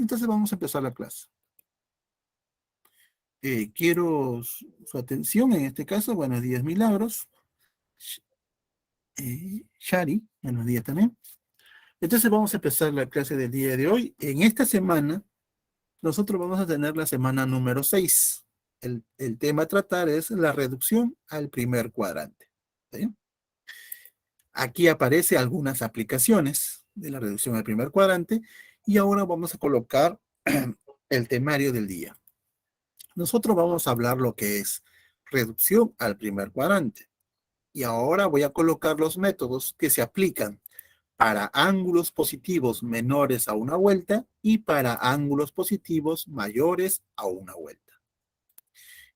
Entonces vamos a empezar la clase. Quiero su atención en este caso. Buenos días, Milagros. Shari, buenos días también. Entonces vamos a empezar la clase del día de hoy. En esta semana, nosotros vamos a tener la semana número 6. El tema a tratar es la reducción al primer cuadrante. ¿Sí? Aquí aparece algunas aplicaciones de la reducción al primer cuadrante y ahora vamos a colocar el temario del día. Nosotros vamos a hablar lo que es reducción al primer cuadrante. Y ahora voy a colocar los métodos que se aplican para ángulos positivos menores a una vuelta y para ángulos positivos mayores a una vuelta.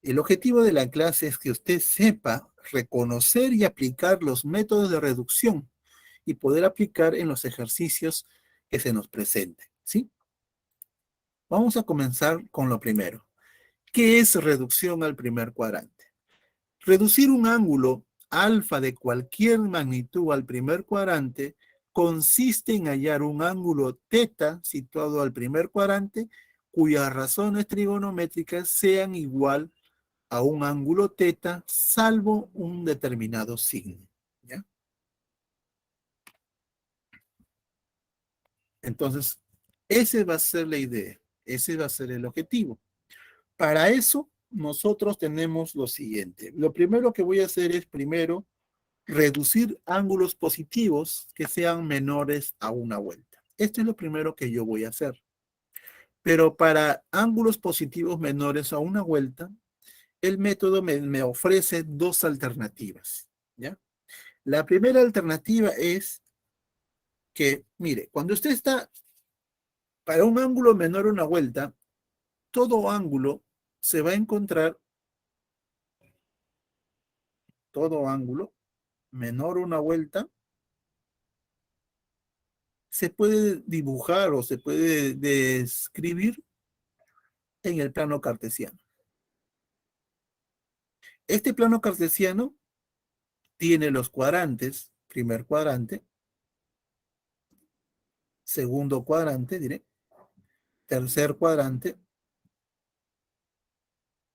El objetivo de la clase es que usted sepa reconocer y aplicar los métodos de reducción y poder aplicar en los ejercicios que se nos presenten, ¿sí? Vamos a comenzar con lo primero. ¿Qué es reducción al primer cuadrante? Reducir un ángulo alfa de cualquier magnitud al primer cuadrante consiste en hallar un ángulo teta situado al primer cuadrante cuyas razones trigonométricas sean igual a un ángulo teta salvo un determinado signo. ¿Ya? Entonces, esa va a ser la idea, ese va a ser el objetivo. Para eso, nosotros tenemos lo siguiente. Lo primero que voy a hacer es primero reducir ángulos positivos que sean menores a una vuelta. Esto es lo primero que yo voy a hacer. Pero para ángulos positivos menores a una vuelta, el método me ofrece dos alternativas. ¿Ya? La primera alternativa es que, mire, cuando usted está para un ángulo menor a una vuelta, todo ángulo se va a encontrar, todo ángulo menor a una vuelta, se puede dibujar o se puede describir en el plano cartesiano. Este plano cartesiano tiene los cuadrantes, primer cuadrante, segundo cuadrante, diré, tercer cuadrante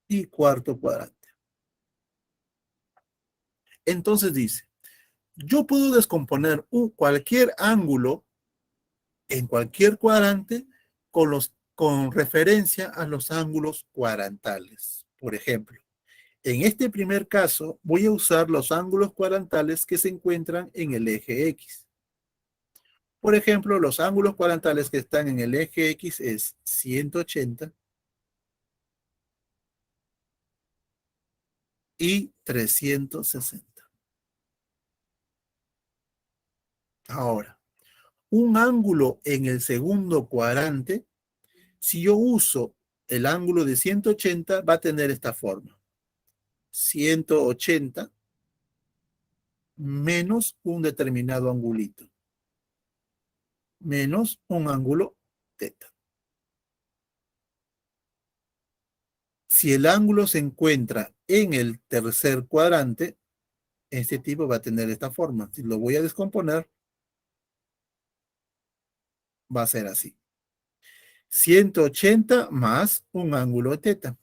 y cuarto cuadrante. Entonces dice, yo puedo descomponer cualquier ángulo en cualquier cuadrante con referencia a los ángulos cuadrantales. Por ejemplo, en este primer caso voy a usar los ángulos cuadrantales que se encuentran en el eje X. Por ejemplo, los ángulos cuadrantales que están en el eje X es 180 y 360. Ahora, un ángulo en el segundo cuadrante, si yo uso el ángulo de 180, va a tener esta forma. 180 menos un determinado angulito, menos un ángulo teta. Si el ángulo se encuentra en el tercer cuadrante, este tipo va a tener esta forma. Si lo voy a descomponer, va a ser así. 180 más un ángulo de teta.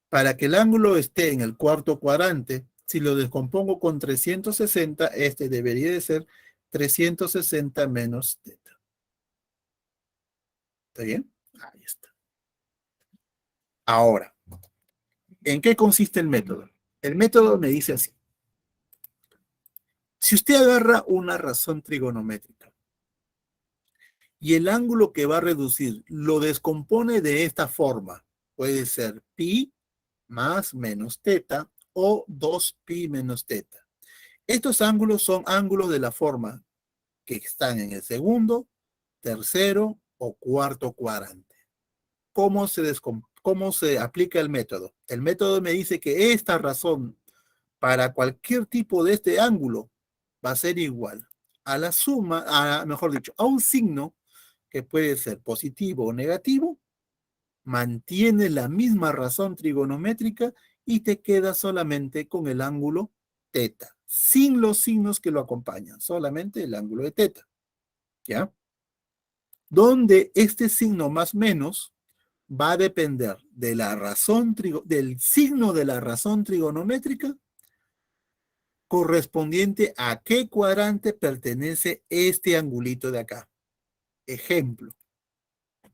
Para que el ángulo esté en el cuarto cuadrante, si lo descompongo con 360, este debería de ser 360 menos teta. ¿Está bien? Ahí está. Ahora, ¿en qué consiste el método? El método me dice así. Si usted agarra una razón trigonométrica y el ángulo que va a reducir lo descompone de esta forma, puede ser pi más menos teta o 2pi menos teta. Estos ángulos son ángulos de la forma que están en el segundo, tercero o cuarto cuadrante. ¿Cómo se aplica el método? El método me dice que esta razón para cualquier tipo de este ángulo va a ser igual a la suma, mejor dicho, a un signo que puede ser positivo o negativo, mantiene la misma razón trigonométrica y te queda solamente con el ángulo teta, sin los signos que lo acompañan, solamente el ángulo de teta. ¿Ya? donde este signo más menos va a depender de la razón del signo de la razón trigonométrica correspondiente a qué cuadrante pertenece este angulito de acá. Ejemplo.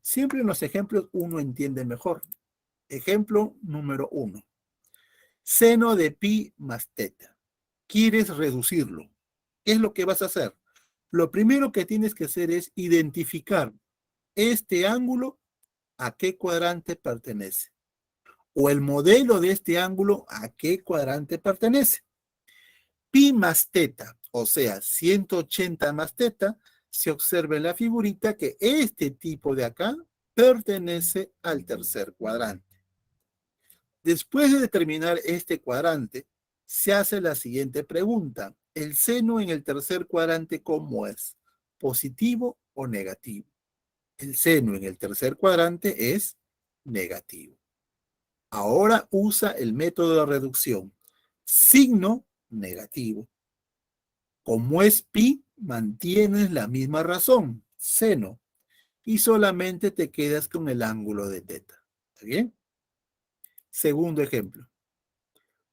Siempre en los ejemplos uno entiende mejor. Ejemplo número 1. Seno de pi más teta. Quieres reducirlo. ¿Qué es lo que vas a hacer? Lo primero que tienes que hacer es identificar este ángulo a qué cuadrante pertenece. O el modelo de este ángulo a qué cuadrante pertenece. Pi más teta, o sea, 180 más teta, se observa en la figurita que este tipo de acá pertenece al tercer cuadrante. Después de determinar este cuadrante, se hace la siguiente pregunta. ¿El seno en el tercer cuadrante cómo es? ¿Positivo o negativo? El seno en el tercer cuadrante es negativo. Ahora usa el método de reducción. Signo negativo. Como es pi, mantienes la misma razón, seno, y solamente te quedas con el ángulo de teta. ¿Está bien? Segundo ejemplo.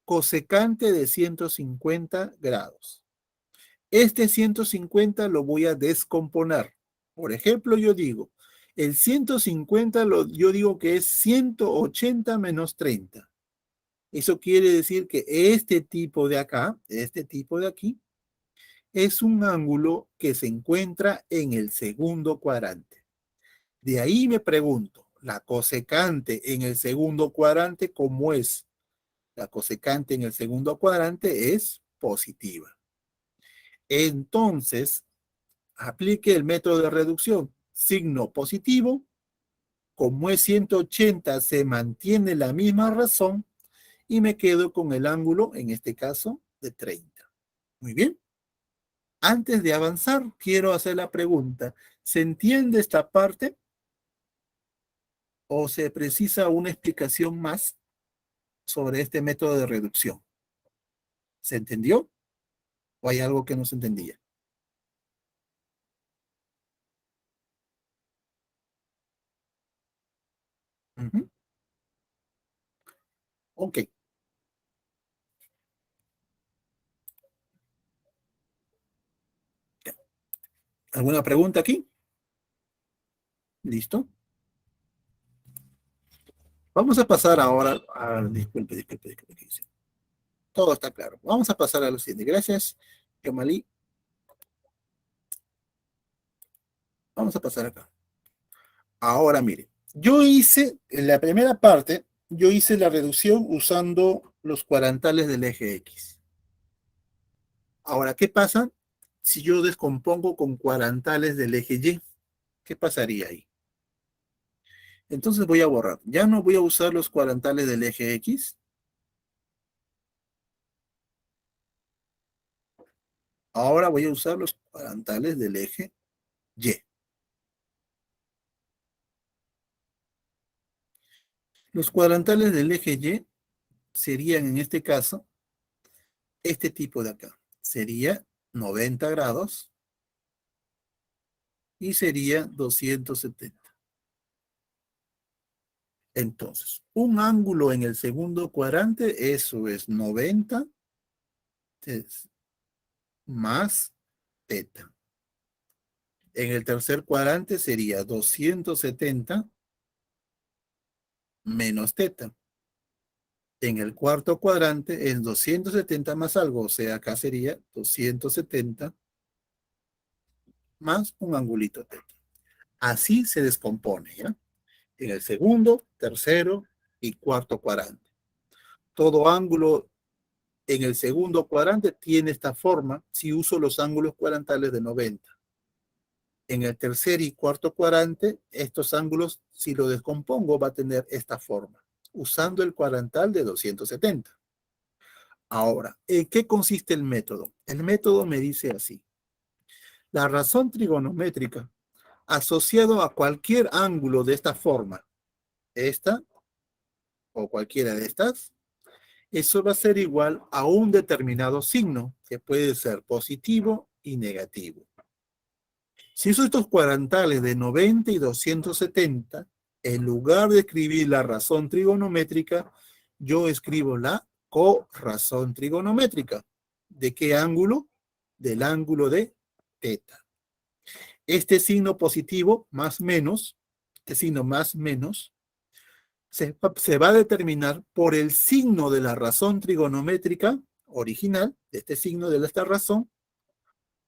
Cosecante de 150 grados. Este 150 lo voy a descomponer. Por ejemplo, yo digo, el 150 yo digo que es 180 menos 30. Eso quiere decir que este tipo de acá, este tipo de aquí, es un ángulo que se encuentra en el segundo cuadrante. De ahí me pregunto, la cosecante en el segundo cuadrante, ¿cómo es? La cosecante en el segundo cuadrante es positiva. Entonces, aplique el método de reducción. Signo positivo, como es 180, se mantiene la misma razón y me quedo con el ángulo, en este caso, de 30. Muy bien. Antes de avanzar, quiero hacer la pregunta. ¿Se entiende esta parte o se precisa una explicación más sobre este método de reducción? ¿Se entendió o hay algo que no se entendía? Ujú. Ok. ¿Alguna pregunta aquí? ¿Listo? Vamos a pasar ahora a... disculpe. ¿Qué dice? Todo está claro. Vamos a pasar a lo siguiente. Gracias, Kemalí. Vamos a pasar acá. Ahora, mire. Yo hice, en la primera parte, yo hice la reducción usando los cuadrantales del eje X. Ahora, ¿qué pasa si yo descompongo con cuadrantales del eje Y? ¿Qué pasaría ahí? Entonces voy a borrar. Ya no voy a usar los cuadrantales del eje X. Ahora voy a usar los cuadrantales del eje Y. Los cuadrantales del eje Y serían en este caso este tipo de acá. Sería 90 grados y sería 270. Entonces, un ángulo en el segundo cuadrante, eso es 90 más teta. En el tercer cuadrante sería 270 menos teta. En el cuarto cuadrante es 270 más algo, o sea, acá sería 270 más un angulito teta. Así se descompone, ¿ya? En el segundo, tercero y cuarto cuadrante. Todo ángulo en el segundo cuadrante tiene esta forma si uso los ángulos cuadrantales de 90. En el tercer y cuarto cuadrante, estos ángulos, si lo descompongo, va a tener esta forma, usando el cuadrantal de 270. Ahora, ¿en qué consiste el método? El método me dice así. La razón trigonométrica asociado a cualquier ángulo de esta forma, esta o cualquiera de estas, eso va a ser igual a un determinado signo, que puede ser positivo y negativo. Si uso estos cuadrantales de 90 y 270, en lugar de escribir la razón trigonométrica, yo escribo la corrazón trigonométrica. ¿De qué ángulo? Del ángulo de teta. Este signo positivo, más menos, este signo más menos, se va a determinar por el signo de la razón trigonométrica original, de este signo de esta razón,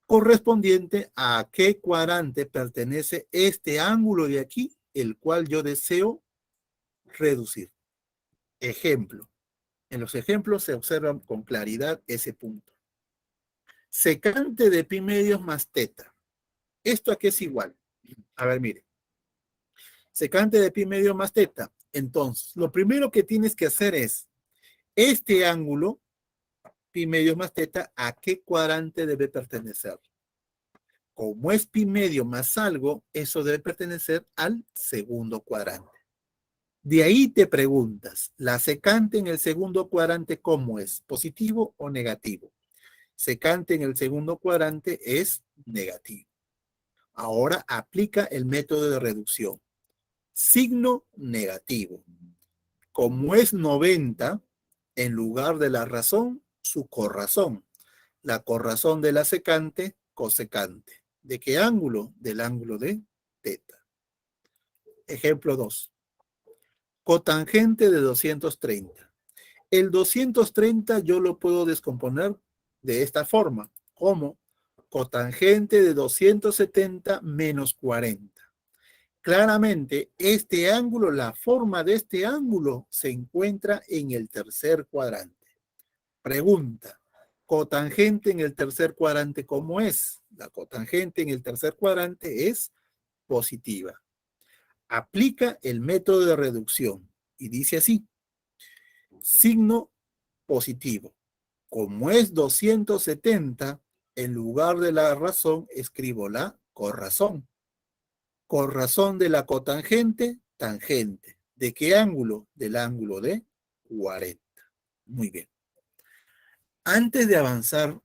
correspondiente a qué cuadrante pertenece este ángulo de aquí, el cual yo deseo reducir. Ejemplo. En los ejemplos se observa con claridad ese punto. Secante de pi medios más teta. ¿Esto a qué es igual? A ver, mire. Secante de pi medios más teta. Entonces, lo primero que tienes que hacer es, este ángulo, pi medios más teta, ¿a qué cuadrante debe pertenecer? Como es pi medio más algo, eso debe pertenecer al segundo cuadrante. De ahí te preguntas, ¿la secante en el segundo cuadrante cómo es? ¿Positivo o negativo? Secante en el segundo cuadrante es negativo. Ahora aplica el método de reducción. Signo negativo. Como es 90, en lugar de la razón, su corrazón. La corrazón de la secante, cosecante. ¿De qué ángulo? Del ángulo de teta. Ejemplo 2. Cotangente de 230. El 230 yo lo puedo descomponer de esta forma, como cotangente de 270 menos 40. Claramente, este ángulo, la forma de este ángulo se encuentra en el tercer cuadrante. Pregunta, cotangente en el tercer cuadrante, ¿cómo es? La cotangente en el tercer cuadrante es positiva. Aplica el método de reducción y dice así, signo positivo. Como es 270, en lugar de la razón, escribo la corrazón. Corrazón de la cotangente, tangente. ¿De qué ángulo? Del ángulo de 40. Muy bien. Antes de avanzar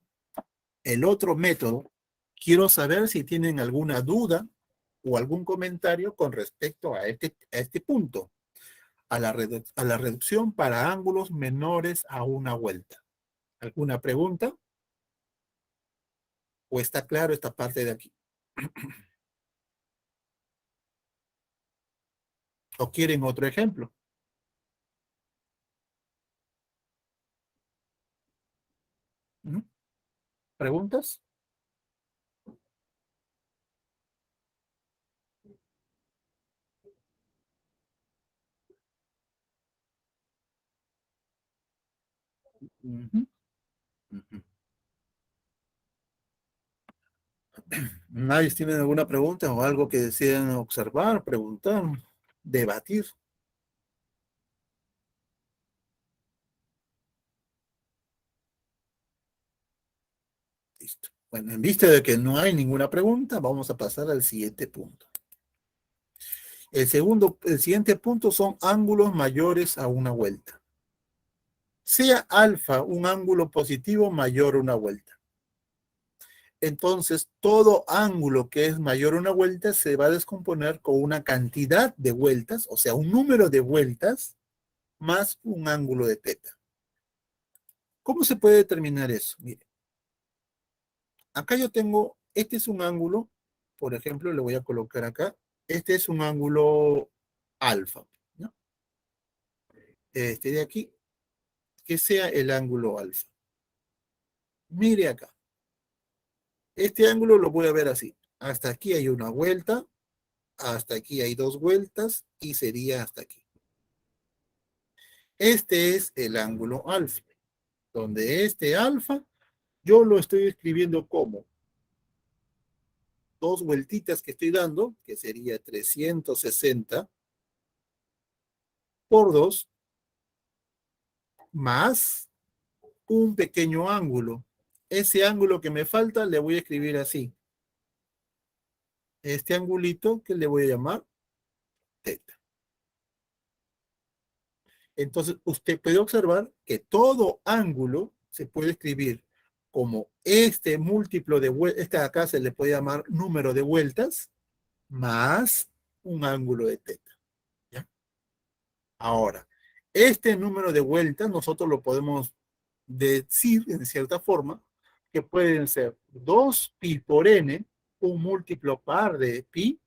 el otro método, quiero saber si tienen alguna duda o algún comentario con respecto a este punto, a la reducción para ángulos menores a una vuelta. ¿Alguna pregunta? ¿O está claro esta parte de aquí? ¿O quieren otro ejemplo? ¿Mm? ¿Preguntas? Ujú, ujú. ¿Nadie tiene alguna pregunta o algo que deseen observar, preguntar, debatir? Listo. Bueno, en vista de que no hay ninguna pregunta, vamos a pasar al siguiente punto. El siguiente punto son ángulos mayores a una vuelta. Sea alfa un ángulo positivo mayor a una vuelta. Entonces, todo ángulo que es mayor a una vuelta se va a descomponer con una cantidad de vueltas, o sea, un número de vueltas más un ángulo de teta. ¿Cómo se puede determinar eso? Mire, acá yo tengo, este es un ángulo, por ejemplo, le voy a colocar acá, este es un ángulo alfa, ¿no? Este de aquí, que sea el ángulo alfa. Mire acá, este ángulo lo voy a ver así. Hasta aquí hay una vuelta, hasta aquí hay dos vueltas y sería hasta aquí. Este es el ángulo alfa, donde este alfa yo lo estoy escribiendo como dos vueltitas que estoy dando, que sería 360 por 2 más un pequeño ángulo. Ese ángulo que me falta le voy a escribir así. Este angulito que le voy a llamar teta. Entonces, usted puede observar que todo ángulo se puede escribir como este múltiplo de vueltas, este de acá se le puede llamar número de vueltas, más un ángulo de teta. ¿Ya? Ahora, este número de vueltas nosotros lo podemos decir en cierta forma que pueden ser 2pi por n, un múltiplo par de pi,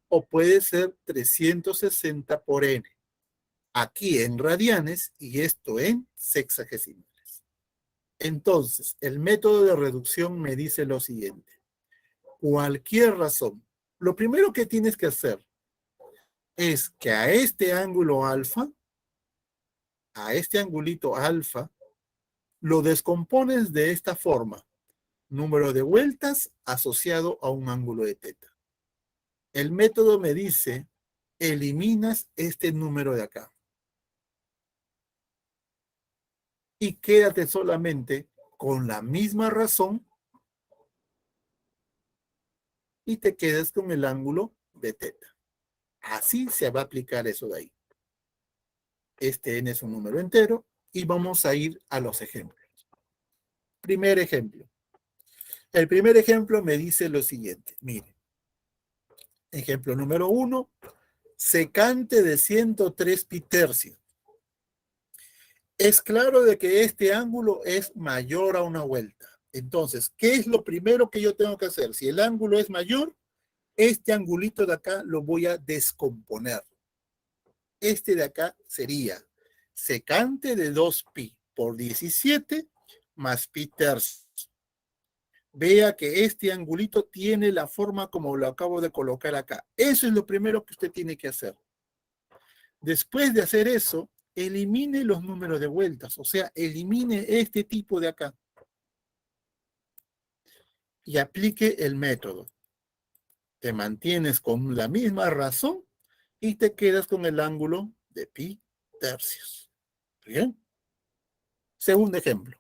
o puede ser 360 por n, aquí en radianes y esto en sexagesimales. Entonces, el método de reducción me dice lo siguiente. Cualquier razón. Lo primero que tienes que hacer es que a este ángulo alfa, a este angulito alfa, lo descompones de esta forma. Número de vueltas asociado a un ángulo de teta. El método me dice, eliminas este número de acá. Y quédate solamente con la misma razón y te quedas con el ángulo de teta. Así se va a aplicar eso de ahí. Este n es un número entero y vamos a ir a los ejemplos. Primer ejemplo. El primer ejemplo me dice lo siguiente. Miren. Ejemplo número 1. Secante de 103 pitercios. Es claro de que este ángulo es mayor a una vuelta. Entonces, ¿qué es lo primero que yo tengo que hacer? Si el ángulo es mayor, este angulito de acá lo voy a descomponer. Este de acá sería secante de 2pi por 17 más pi tercios. Vea que este angulito tiene la forma como lo acabo de colocar acá. Eso es lo primero que usted tiene que hacer. Después de hacer eso, elimine los números de vueltas, o sea, elimine este tipo de acá y aplique el método. Te mantienes con la misma razón y te quedas con el ángulo de pi tercios. ¿Bien? Segundo ejemplo.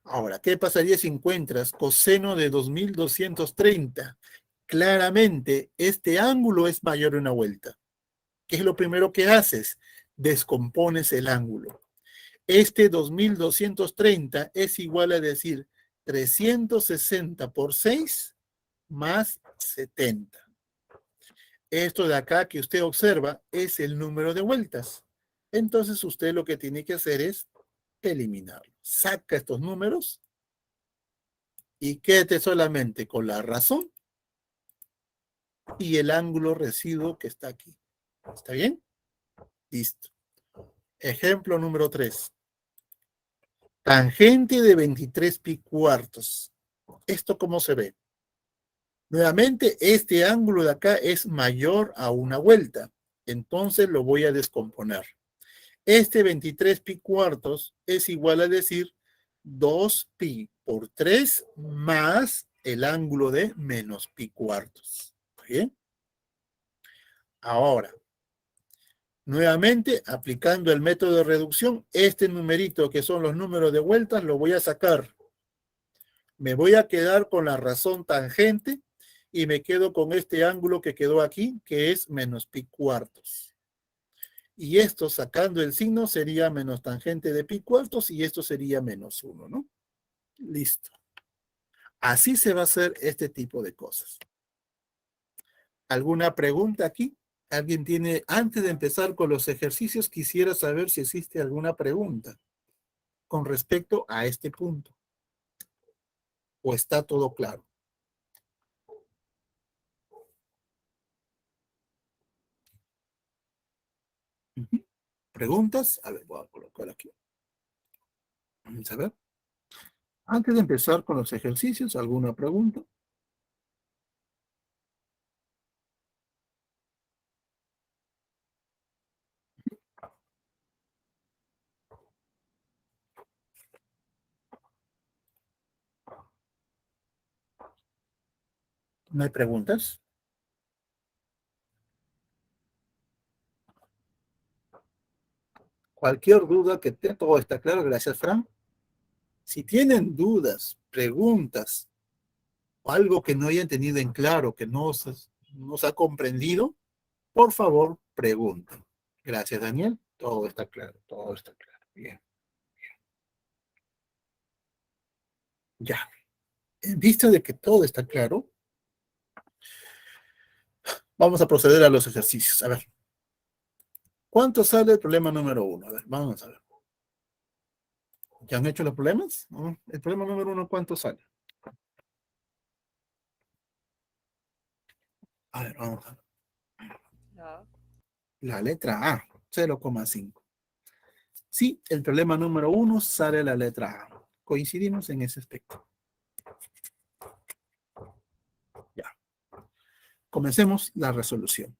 Ahora, ¿qué pasaría si encuentras coseno de 2230? Claramente, este ángulo es mayor a una vuelta. ¿Qué es lo primero que haces? Descompones el ángulo. Este 2230 es igual a decir 360 por 6 más 70. Esto de acá que usted observa es el número de vueltas. Entonces usted lo que tiene que hacer es eliminarlo. Saca estos números y quédate solamente con la razón y el ángulo residuo que está aquí. ¿Está bien? Listo. Ejemplo número 3. Tangente de 23 pi cuartos. ¿Esto cómo se ve? Nuevamente, este ángulo de acá es mayor a una vuelta. Entonces lo voy a descomponer. Este 23 pi cuartos es igual a decir 2pi por 3 más el ángulo de menos pi cuartos. ¿Bien? Ahora, nuevamente, aplicando el método de reducción, este numerito que son los números de vueltas lo voy a sacar. Me voy a quedar con la razón tangente y me quedo con este ángulo que quedó aquí, que es menos pi cuartos. Y esto sacando el signo sería menos tangente de pi cuartos y esto sería menos 1, ¿no? Listo. Así se va a hacer este tipo de cosas. ¿Alguna pregunta aquí? ¿Alguien tiene, antes de empezar con los ejercicios, quisiera saber si existe alguna pregunta con respecto a este punto? ¿O está todo claro? Ujú. ¿Preguntas? A ver, voy a colocar aquí. Vamos a ver. Antes de empezar con los ejercicios, ¿alguna pregunta? ¿No hay preguntas? Cualquier duda que tenga, todo está claro. Gracias, Fran. Si tienen dudas, preguntas, o algo que no hayan tenido en claro, que no se ha comprendido, por favor, pregunten. Gracias, Daniel. Todo está claro, todo está claro. Bien. Ya, en vista de que todo está claro, vamos a proceder a los ejercicios. A ver, ¿cuánto sale el problema número uno? A ver, vamos a ver. ¿Ya han hecho los problemas? ¿No? El problema número uno, ¿cuánto sale? A ver, vamos a ver. Ya. La letra A, 0,5. Sí, el problema número uno sale la letra A. Coincidimos en ese aspecto. Ya, comencemos la resolución.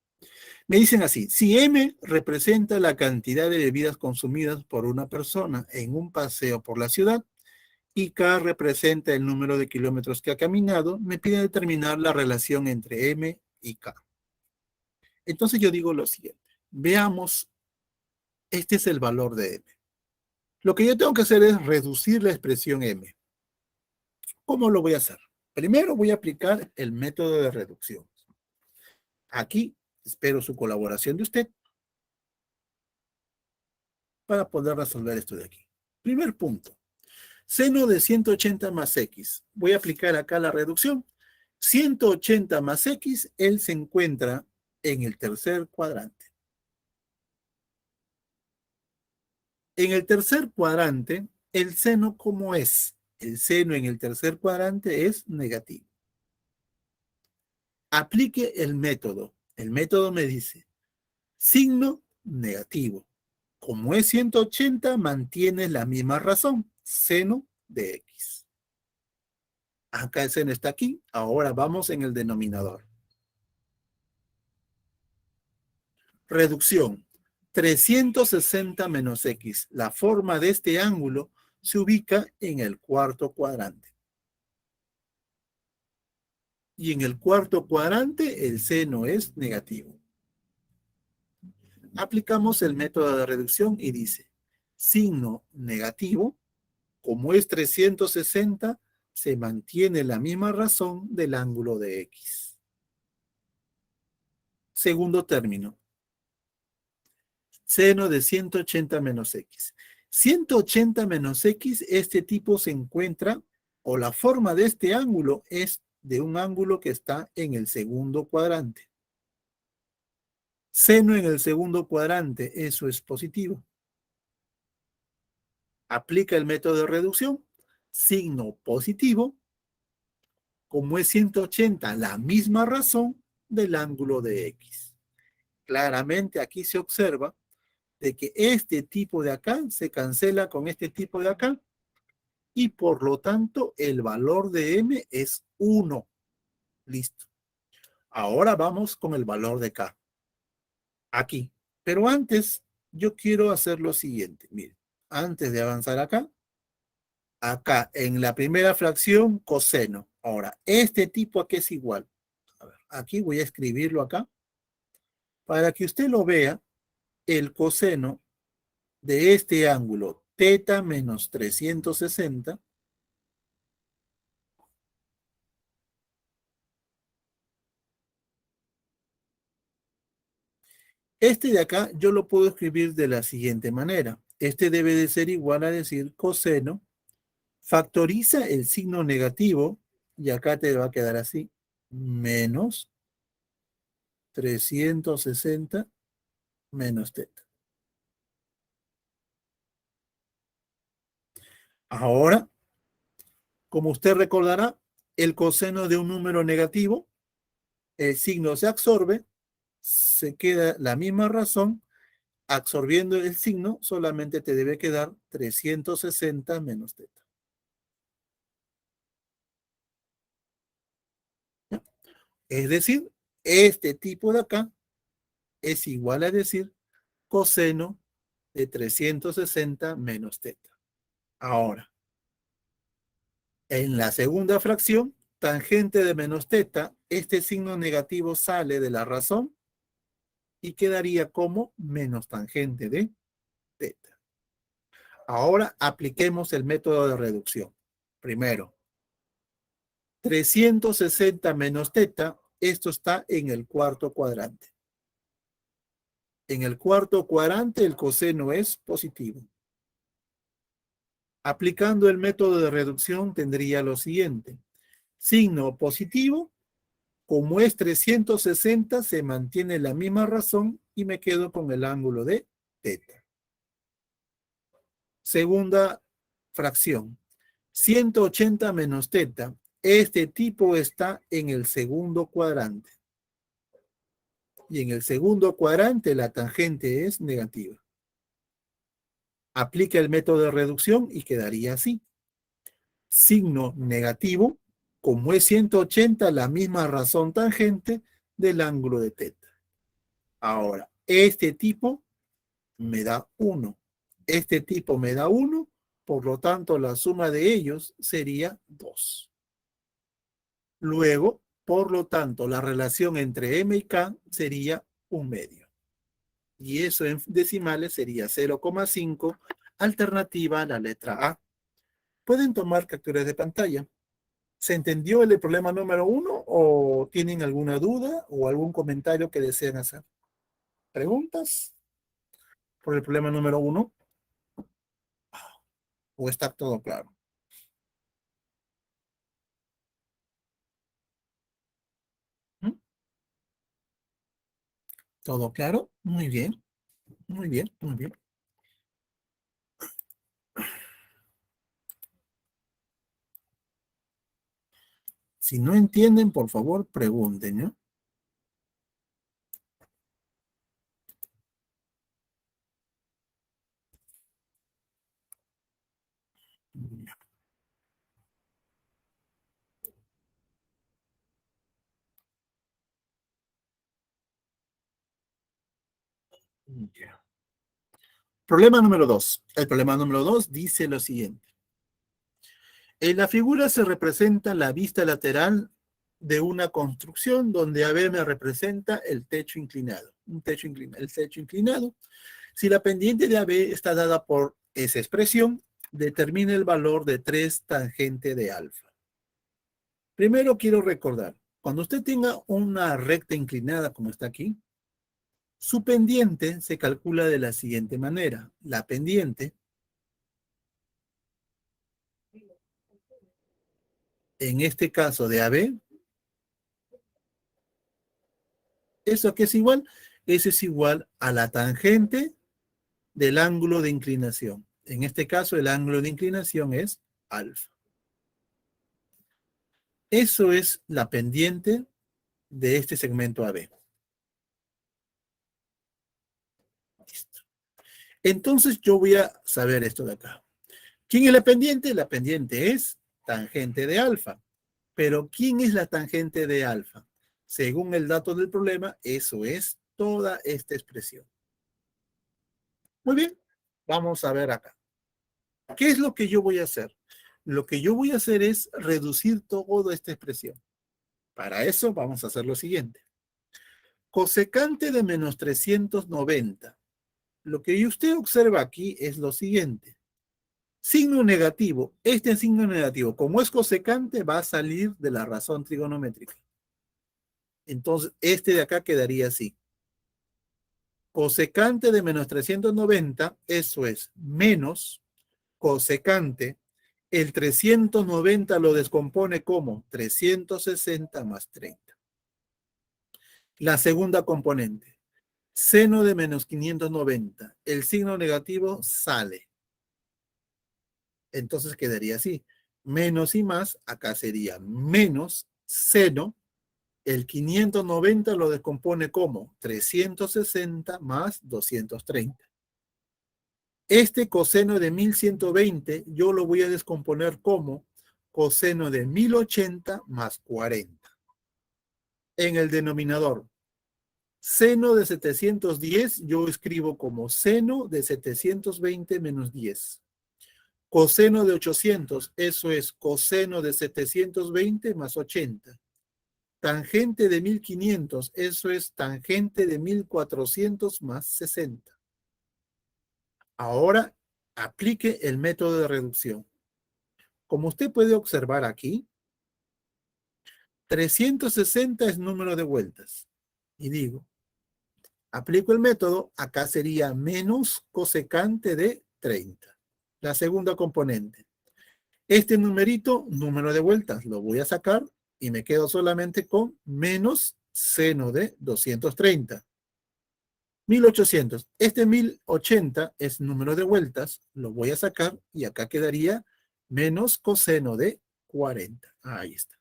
Me dicen así, si M representa la cantidad de bebidas consumidas por una persona en un paseo por la ciudad y K representa el número de kilómetros que ha caminado, me pide determinar la relación entre M y K. Entonces yo digo lo siguiente, veamos, este es el valor de M. Lo que yo tengo que hacer es reducir la expresión M. ¿Cómo lo voy a hacer? Primero voy a aplicar el método de reducción. Aquí espero su colaboración de usted para poder resolver esto de aquí. Primer punto. Seno de 180 más X. Voy a aplicar acá la reducción. 180 más X, él se encuentra en el tercer cuadrante. En el tercer cuadrante, el seno, ¿cómo es? El seno en el tercer cuadrante es negativo. Aplique el método. El método me dice, signo negativo. Como es 180, mantiene la misma razón, seno de X. Acá el seno está aquí, ahora vamos en el denominador. Reducción. 360 menos X. La forma de este ángulo se ubica en el cuarto cuadrante. Y en el cuarto cuadrante el seno es negativo. Aplicamos el método de reducción y dice, signo negativo, como es 360, se mantiene la misma razón del ángulo de X. Segundo término, seno de 180 menos X. 180 menos X, este tipo se encuentra, o la forma de este ángulo es de un ángulo que está en el segundo cuadrante. Seno en el segundo cuadrante, eso es positivo. Aplica el método de reducción, signo positivo, como es 180, la misma razón del ángulo de X. Claramente aquí se observa de que este tipo de acá se cancela con este tipo de acá y por lo tanto el valor de M es 1. Listo. Ahora vamos con el valor de K. Aquí. Pero antes yo quiero hacer lo siguiente. Miren, antes de avanzar acá, acá en la primera fracción coseno. Ahora, este tipo aquí es igual. A ver, aquí voy a escribirlo acá para que usted lo vea. El coseno de este ángulo teta menos 360 este de acá yo lo puedo escribir de la siguiente manera. Este debe de ser igual a decir coseno, factoriza el signo negativo, y acá te va a quedar así, menos 360 menos teta. Ahora, como usted recordará, el coseno de un número negativo, el signo se absorbe, se queda la misma razón, absorbiendo el signo, solamente te debe quedar 360 menos teta. ¿Ya? Es decir, este tipo de acá es igual a decir coseno de 360 menos teta. Ahora, en la segunda fracción, tangente de menos teta, este signo negativo sale de la razón y quedaría como menos tangente de teta. Ahora apliquemos el método de reducción. Primero, 360 menos teta, esto está en el cuarto cuadrante. En el cuarto cuadrante el coseno es positivo. Aplicando el método de reducción tendría lo siguiente. Signo positivo, como es 360, se mantiene la misma razón y me quedo con el ángulo de teta. Segunda fracción, 180 menos teta. Este tipo está en el segundo cuadrante. Y en el segundo cuadrante la tangente es negativa. Aplica el método de reducción y quedaría así. Signo negativo, como es 180, la misma razón tangente del ángulo de teta. Ahora, este tipo me da 1. Este tipo me da 1, por lo tanto la suma de ellos sería 2. Luego, por lo tanto, la relación entre M y K sería 1/2. Y eso en decimales sería 0,5, alternativa a la letra A. Pueden tomar capturas de pantalla. ¿Se entendió el problema número 1 o tienen alguna duda o algún comentario que deseen hacer? ¿Preguntas por el problema número 1? ¿O está todo claro? ¿Mm? ¿Todo claro? Muy bien, muy bien, muy bien. Si no entienden, por favor, pregunten, ¿no? Ya. Problema número 2. El problema número 2 dice lo siguiente. En la figura se representa la vista lateral de una construcción donde AB me representa el techo inclinado. Un techo inclinado. El techo inclinado. Si la pendiente de AB está dada por esa expresión, determine el valor de 3 tangente de alfa. Primero quiero recordar, cuando usted tenga una recta inclinada como está aquí, su pendiente se calcula de la siguiente manera. La pendiente, en este caso de AB, ¿eso qué es igual? Eso es igual a la tangente del ángulo de inclinación. En este caso, el ángulo de inclinación es alfa. Eso es la pendiente de este segmento AB. Listo. Entonces yo voy a saber esto de acá. ¿Quién es la pendiente? La pendiente es tangente de alfa. Pero ¿quién es la tangente de alfa? Según el dato del problema, eso es toda esta expresión. Muy bien, vamos a ver acá. ¿Qué es lo que yo voy a hacer? Lo que yo voy a hacer es reducir toda esta expresión. Para eso vamos a hacer lo siguiente. Cosecante de menos 390. Lo que usted observa aquí es lo siguiente. Signo negativo. Este signo negativo, como es cosecante, va a salir de la razón trigonométrica. Entonces, este de acá quedaría así. Cosecante de menos 390, eso es menos cosecante. El 390 lo descompone como 360 más 30. La segunda componente, seno de menos 590. El signo negativo sale. Entonces quedaría así. Menos y más, acá sería menos seno. El 590 lo descompone como 360 más 230. Este coseno de 1120 yo lo voy a descomponer como coseno de 1080 más 40. En el denominador, seno de 710 yo escribo como seno de 720 menos 10. Coseno de 800, eso es coseno de 720 más 80. Tangente de 1500, eso es tangente de 1400 más 60. Ahora aplique el método de reducción. Como usted puede observar aquí, 360 es número de vueltas. Y digo, aplico el método, acá sería menos cosecante de 30. la segunda componente. Este numerito, número de vueltas, lo voy a sacar y me quedo solamente con menos seno de 230. 1800. Este 1080 es número de vueltas, lo voy a sacar y acá quedaría menos coseno de 40. Ahí está.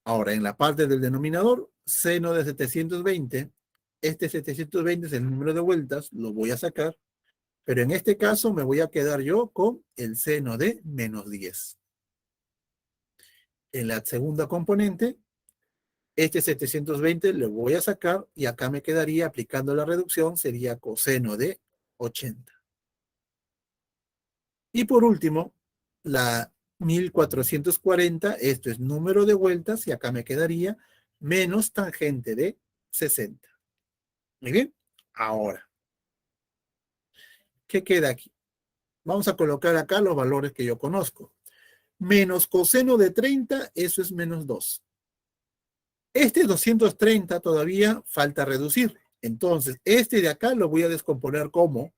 Ahora, en la parte del denominador, seno de 720. Este 720 es el número de vueltas, lo voy a sacar, pero en este caso me voy a quedar yo con el seno de menos 10. En la segunda componente, este 720 lo voy a sacar y acá me quedaría, aplicando la reducción, sería coseno de 80. Y por último, la 1440, esto es número de vueltas y acá me quedaría menos tangente de 60. Muy bien. Ahora, ¿qué queda aquí? Vamos a colocar acá los valores que yo conozco. Menos coseno de 30, eso es menos 2. Este 230 todavía falta reducir. Entonces, este de acá lo voy a descomponer como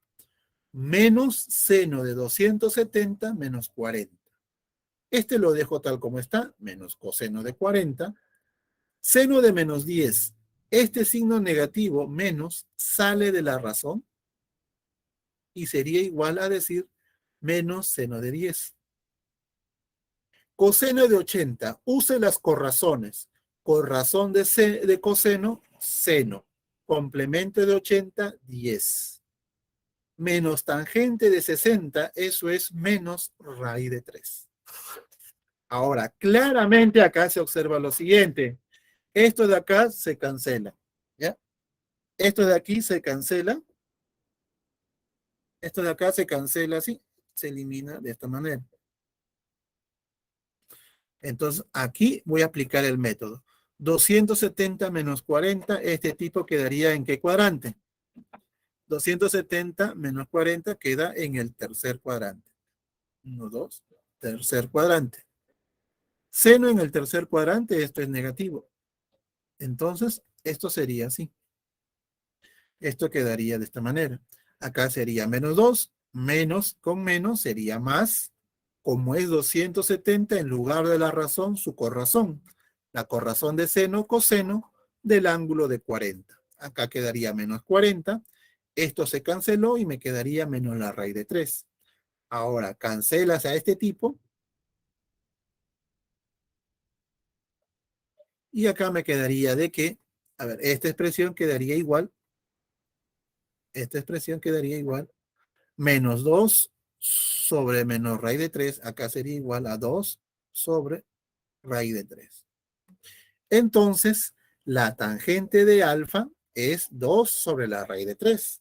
menos seno de 270 menos 40. Este lo dejo tal como está, menos coseno de 40. Seno de menos 10. Este signo negativo menos sale de la razón y sería igual a decir menos seno de 10. Coseno de 80. Use las corrazones. Corrazón de coseno, seno. Complemento de 80, 10. Menos tangente de 60, eso es menos raíz de 3. Ahora, claramente acá se observa lo siguiente. Esto de acá se cancela. ¿Ya? Esto de aquí se cancela. Esto de acá se cancela así. Se elimina de esta manera. Entonces, aquí voy a aplicar el método. 270 menos 40, este tipo quedaría ¿en qué cuadrante? 270 menos 40 queda en el tercer cuadrante. 1, 2, tercer cuadrante. Seno en el tercer cuadrante, esto es negativo. Entonces, esto sería así. Esto quedaría de esta manera. Acá sería menos 2, menos con menos sería más. Como es 270, en lugar de la razón, su corrazón. La corrazón de seno, coseno del ángulo de 40. Acá quedaría menos 40. Esto se canceló y me quedaría menos la raíz de 3. Ahora, cancelas a este tipo. Y acá me quedaría de que, a ver, esta expresión quedaría igual. Esta expresión quedaría igual. Menos 2 sobre menos raíz de 3. Acá sería igual a 2 sobre raíz de 3. Entonces, la tangente de alfa es 2 sobre la raíz de 3.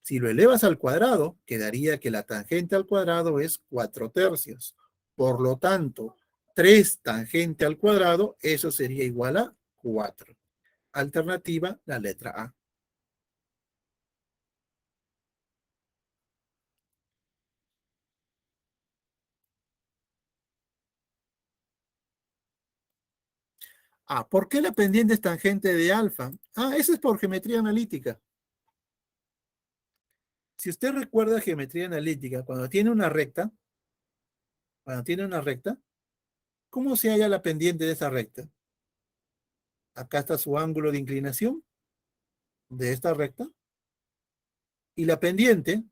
Si lo elevas al cuadrado, quedaría que la tangente al cuadrado es 4 tercios. Por lo tanto, 3 tangente al cuadrado, eso sería igual a 4. Alternativa, la letra A. Ah, ¿por qué la pendiente es tangente de alfa? Ah, eso es por geometría analítica. Si usted recuerda geometría analítica, cuando tiene una recta, ¿cómo se halla la pendiente de esa recta? Acá está su ángulo de inclinación de esta recta y la pendiente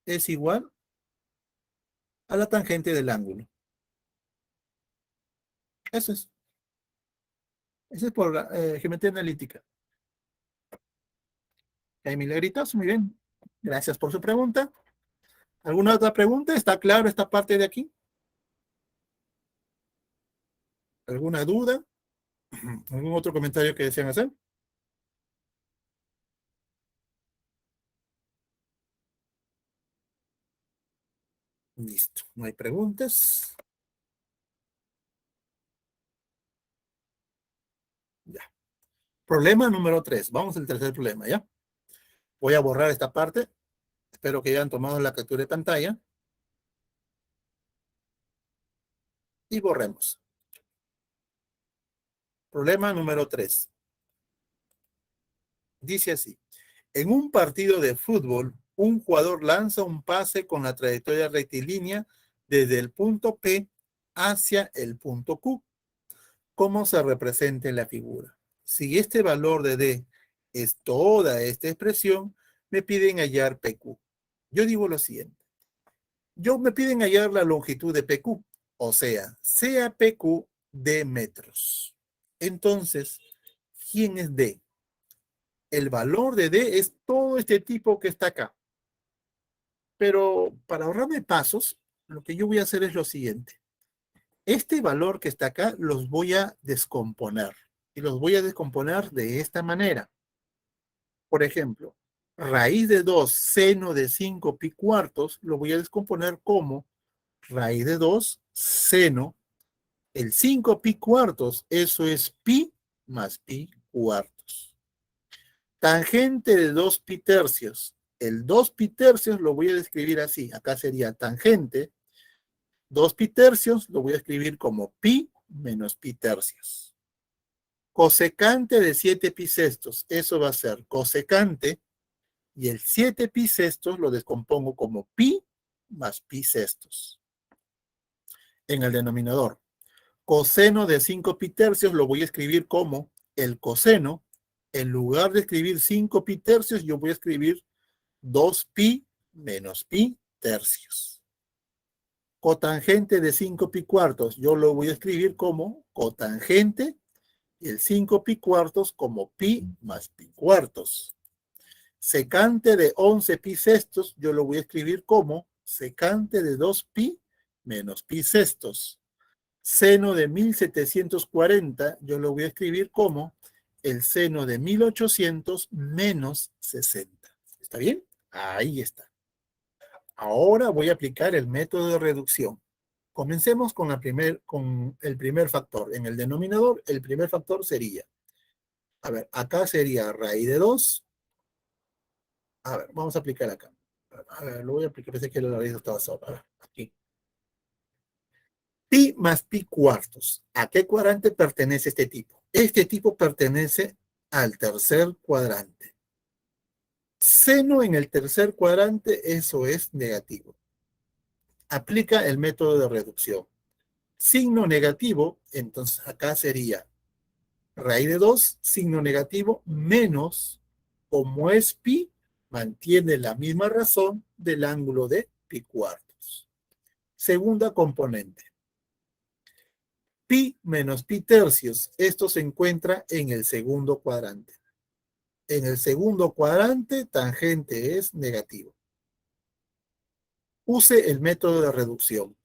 es igual a la tangente del ángulo. Eso es. Eso es por geometría analítica. ¿Hay milagritos? Muy bien. Gracias por su pregunta. ¿Alguna otra pregunta? ¿Está claro esta parte de aquí? ¿Alguna duda? ¿Algún otro comentario que desean hacer? Listo. No hay preguntas. Ya. Problema número 3. Vamos al tercer problema, ¿ya? Voy a borrar esta parte. Espero que hayan tomado la captura de pantalla. Y borremos. Problema número 3. Dice así. En un partido de fútbol, un jugador lanza un pase con la trayectoria rectilínea desde el punto P hacia el punto Q. ¿Cómo se representa en la figura? Si este valor de D es toda esta expresión, me piden hallar PQ. Yo digo lo siguiente. Me piden hallar la longitud de PQ, o sea PQ de metros. Entonces, ¿quién es D? El valor de D es todo este tipo que está acá. Pero para ahorrarme pasos, lo que yo voy a hacer es lo siguiente. Este valor que está acá los voy a descomponer. Y los voy a descomponer de esta manera. Por ejemplo, raíz de 2 seno de 5 pi cuartos lo voy a descomponer como raíz de 2 seno. El 5 pi cuartos, eso es pi más pi cuartos. Tangente de 2 pi tercios. El 2 pi tercios lo voy a describir así. Acá sería tangente. 2 pi tercios lo voy a escribir como pi menos pi tercios. Cosecante de 7 pi sextos. Eso va a ser cosecante. Y el 7 pi sextos lo descompongo como pi más pi sextos. En el denominador. Coseno de 5 pi tercios lo voy a escribir como el coseno. En lugar de escribir 5 pi tercios, yo voy a escribir 2 pi menos pi tercios. Cotangente de 5 pi cuartos, yo lo voy a escribir como cotangente y el 5 pi cuartos como pi más pi cuartos. Secante de 11 pi sextos, yo lo voy a escribir como secante de 2 pi menos pi sextos. Seno de 1740, yo lo voy a escribir como el seno de 1800 menos 60. ¿Está bien? Ahí está. Ahora voy a aplicar el método de reducción. Comencemos con el primer factor. En el denominador, el primer factor sería, acá sería raíz de 2. Vamos a aplicar acá. Lo voy a aplicar, pensé que la raíz estaba sola. Aquí. Pi más pi cuartos. ¿A qué cuadrante pertenece este tipo? Este tipo pertenece al tercer cuadrante. Seno en el tercer cuadrante, eso es negativo. Aplica el método de reducción. Signo negativo, entonces acá sería raíz de 2, signo negativo, menos, como es pi, mantiene la misma razón del ángulo de pi cuartos. Segunda componente. Pi menos pi tercios. Esto se encuentra en el segundo cuadrante. En el segundo cuadrante, tangente es negativo. Use el método de reducción.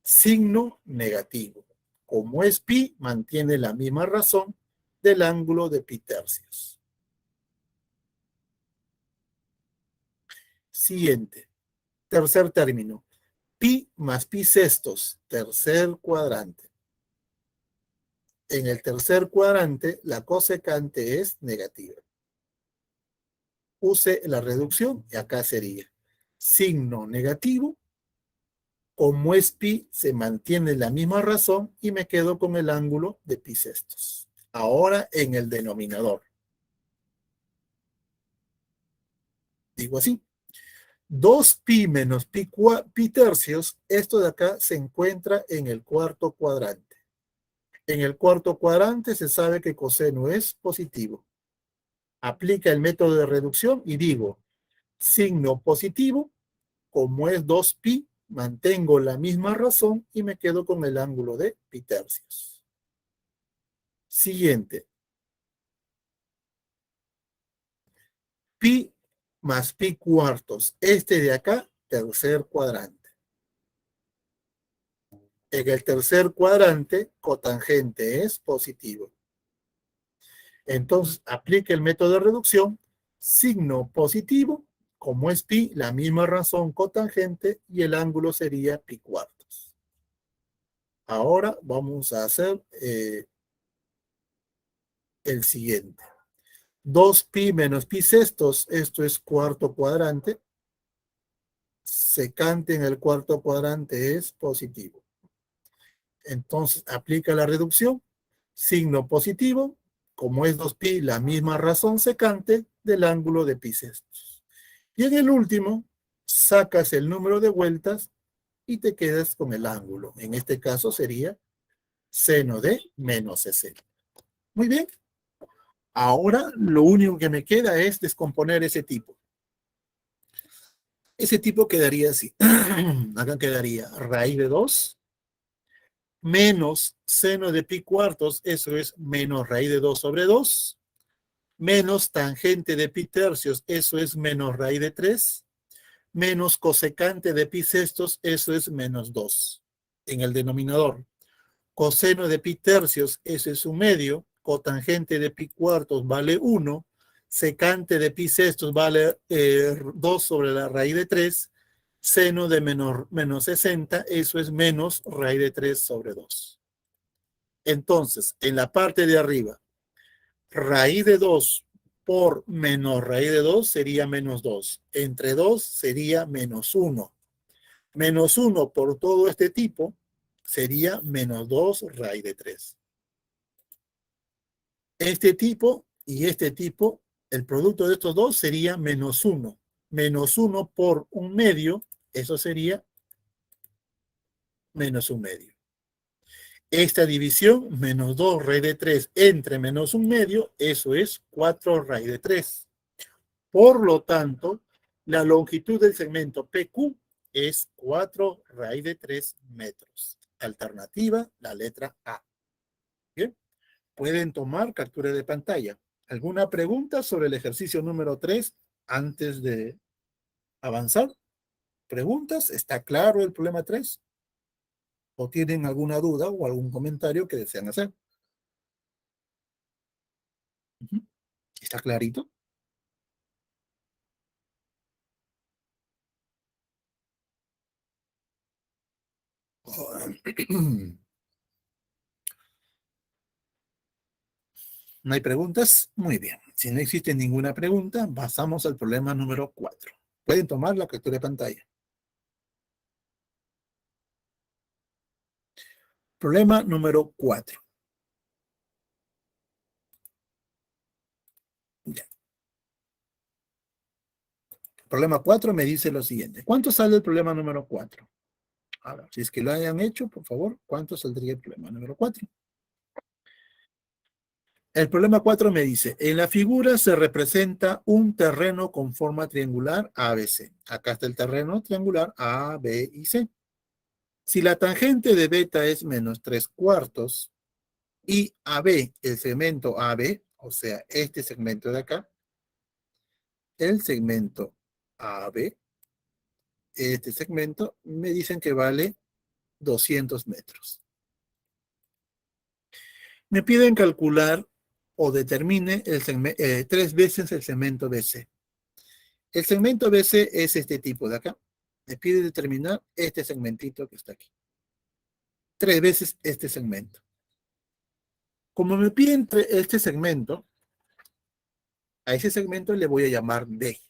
Signo negativo. Como es pi, mantiene la misma razón del ángulo de pi tercios. Siguiente. Tercer término. Pi más pi sextos. Tercer cuadrante. En el tercer cuadrante, la cosecante es negativa. Use la reducción y acá sería signo negativo. Como es pi, se mantiene la misma razón y me quedo con el ángulo de pi sextos. Ahora en el denominador. Digo así. 2 pi menos pi tercios, esto de acá se encuentra en el cuarto cuadrante. En el cuarto cuadrante se sabe que coseno es positivo. Aplica el método de reducción y digo, signo positivo, como es 2 pi, mantengo la misma razón y me quedo con el ángulo de pi tercios. Siguiente. Pi más pi cuartos. Este de acá, tercer cuadrante. En el tercer cuadrante, cotangente es positivo. Entonces, aplique el método de reducción, signo positivo, como es pi, la misma razón cotangente y el ángulo sería pi cuartos. Ahora vamos a hacer el siguiente. 2 pi menos pi sextos, esto es cuarto cuadrante. Secante en el cuarto cuadrante es positivo. Entonces, aplica la reducción, signo positivo, como es 2 pi, la misma razón secante del ángulo de pi sextos. Y en el último, sacas el número de vueltas y te quedas con el ángulo. En este caso sería seno de menos 60. Muy bien. Ahora lo único que me queda es descomponer ese tipo. Ese tipo quedaría así. Acá quedaría raíz de 2 menos seno de pi cuartos, eso es menos raíz de 2 sobre 2, menos tangente de pi tercios, eso es menos raíz de 3, menos cosecante de pi sextos, eso es menos 2. En el denominador, coseno de pi tercios, eso es un medio, cotangente de pi cuartos vale 1, secante de pi sextos vale 2 sobre la raíz de 3, seno de menos 60, eso es menos raíz de 3 sobre 2. Entonces, en la parte de arriba, raíz de 2 por menos raíz de 2 sería menos 2. Entre 2 sería menos 1. Menos 1 por todo este tipo sería menos 2 raíz de 3. Este tipo y este tipo, el producto de estos dos sería menos 1. Menos 1 por un medio, eso sería menos un medio. Esta división, menos 2 raíz de 3 entre menos un medio, eso es 4 raíz de 3. Por lo tanto, la longitud del segmento PQ es 4 raíz de 3 metros. Alternativa, la letra A. Bien, pueden tomar captura de pantalla. ¿Alguna pregunta sobre el ejercicio número 3 antes de avanzar? ¿Preguntas? ¿Está claro el problema 3? ¿O tienen alguna duda o algún comentario que desean hacer? ¿Está clarito? ¿No hay preguntas? Muy bien. Si no existe ninguna pregunta, pasamos al problema número 4. Pueden tomar la captura de pantalla. Problema número 4. Ya. Problema 4 me dice lo siguiente. ¿Cuánto sale el problema número 4? A ver, si es que lo hayan hecho, por favor, ¿cuánto saldría el problema número 4? El problema 4 me dice, en la figura se representa un terreno con forma triangular ABC. Acá está el terreno triangular A, B y C. Si la tangente de beta es menos 3 cuartos y AB, el segmento AB, o sea, este segmento de acá, el segmento AB, este segmento, me dicen que vale 200 metros. Me piden calcular o determine tres veces el segmento BC. El segmento BC es este tipo de acá. Me pide determinar este segmentito que está aquí. Tres veces este segmento. Como me piden este segmento, a ese segmento le voy a llamar D.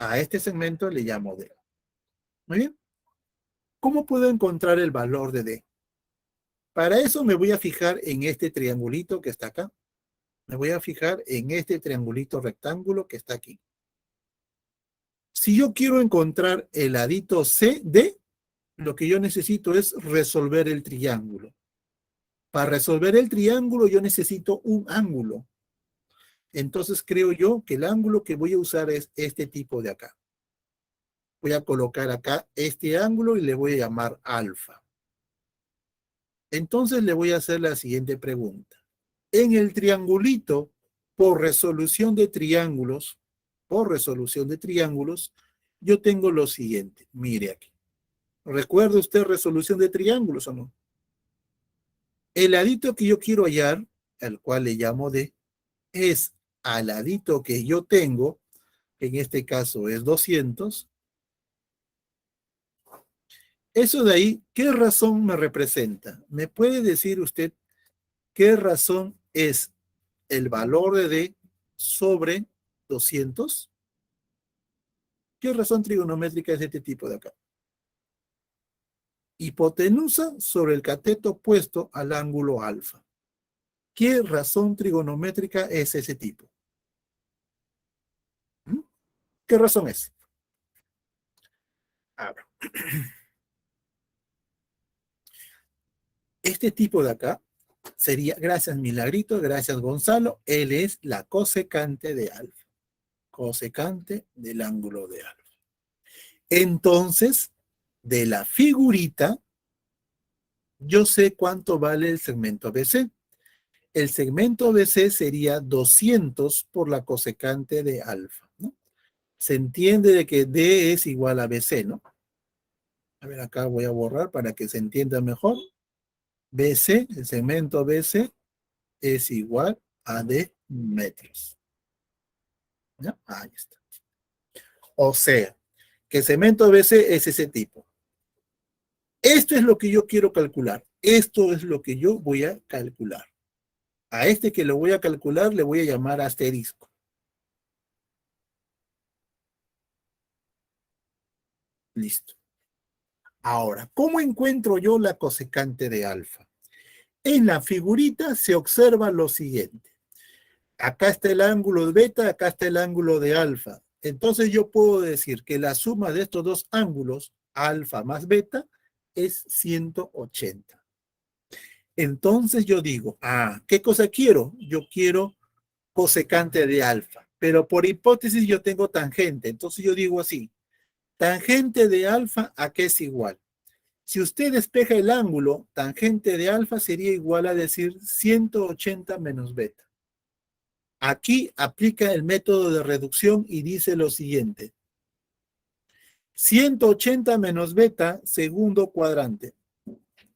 A este segmento le llamo D. Muy bien. ¿Cómo puedo encontrar el valor de D? Para eso me voy a fijar en este triangulito que está acá. Me voy a fijar en este triangulito rectángulo que está aquí. Si yo quiero encontrar el ladito CD, lo que yo necesito es resolver el triángulo. Para resolver el triángulo yo necesito un ángulo. Entonces creo yo que el ángulo que voy a usar es este tipo de acá. Voy a colocar acá este ángulo y le voy a llamar alfa. Entonces le voy a hacer la siguiente pregunta. En el triangulito, por resolución de triángulos, yo tengo lo siguiente. Mire aquí. ¿Recuerda usted resolución de triángulos o no? El ladito que yo quiero hallar, al cual le llamo D, es al ladito que yo tengo, que en este caso es 200. Eso de ahí, ¿qué razón me representa? ¿Me puede decir usted qué razón es el valor de D sobre 200? ¿Qué razón trigonométrica es este tipo de acá? Hipotenusa sobre el cateto opuesto al ángulo alfa. ¿Qué razón trigonométrica es ese tipo? ¿Qué razón es? Abro. Este tipo de acá sería, gracias Milagrito, gracias Gonzalo, él es la cosecante de alfa. Cosecante del ángulo de alfa. Entonces, de la figurita, yo sé cuánto vale el segmento BC. El segmento BC sería 200 por la cosecante de alfa, ¿no? Se entiende de que D es igual a BC, ¿no? A ver, acá voy a borrar para que se entienda mejor. BC, el segmento BC es igual a D metros. ¿Ya? Ahí está. O sea, que el segmento BC es ese tipo. Esto es lo que yo quiero calcular. Esto es lo que yo voy a calcular. A este que lo voy a calcular le voy a llamar asterisco. Listo. Ahora, ¿cómo encuentro yo la cosecante de alfa? En la figurita se observa lo siguiente. Acá está el ángulo de beta, acá está el ángulo de alfa. Entonces yo puedo decir que la suma de estos dos ángulos, alfa más beta, es 180. Entonces yo digo, ¿qué cosa quiero? Yo quiero cosecante de alfa, pero por hipótesis yo tengo tangente. Entonces yo digo así, tangente de alfa, ¿a qué es igual? Si usted despeja el ángulo, tangente de alfa sería igual a decir 180 menos beta. Aquí aplica el método de reducción y dice lo siguiente. 180 menos beta, segundo cuadrante.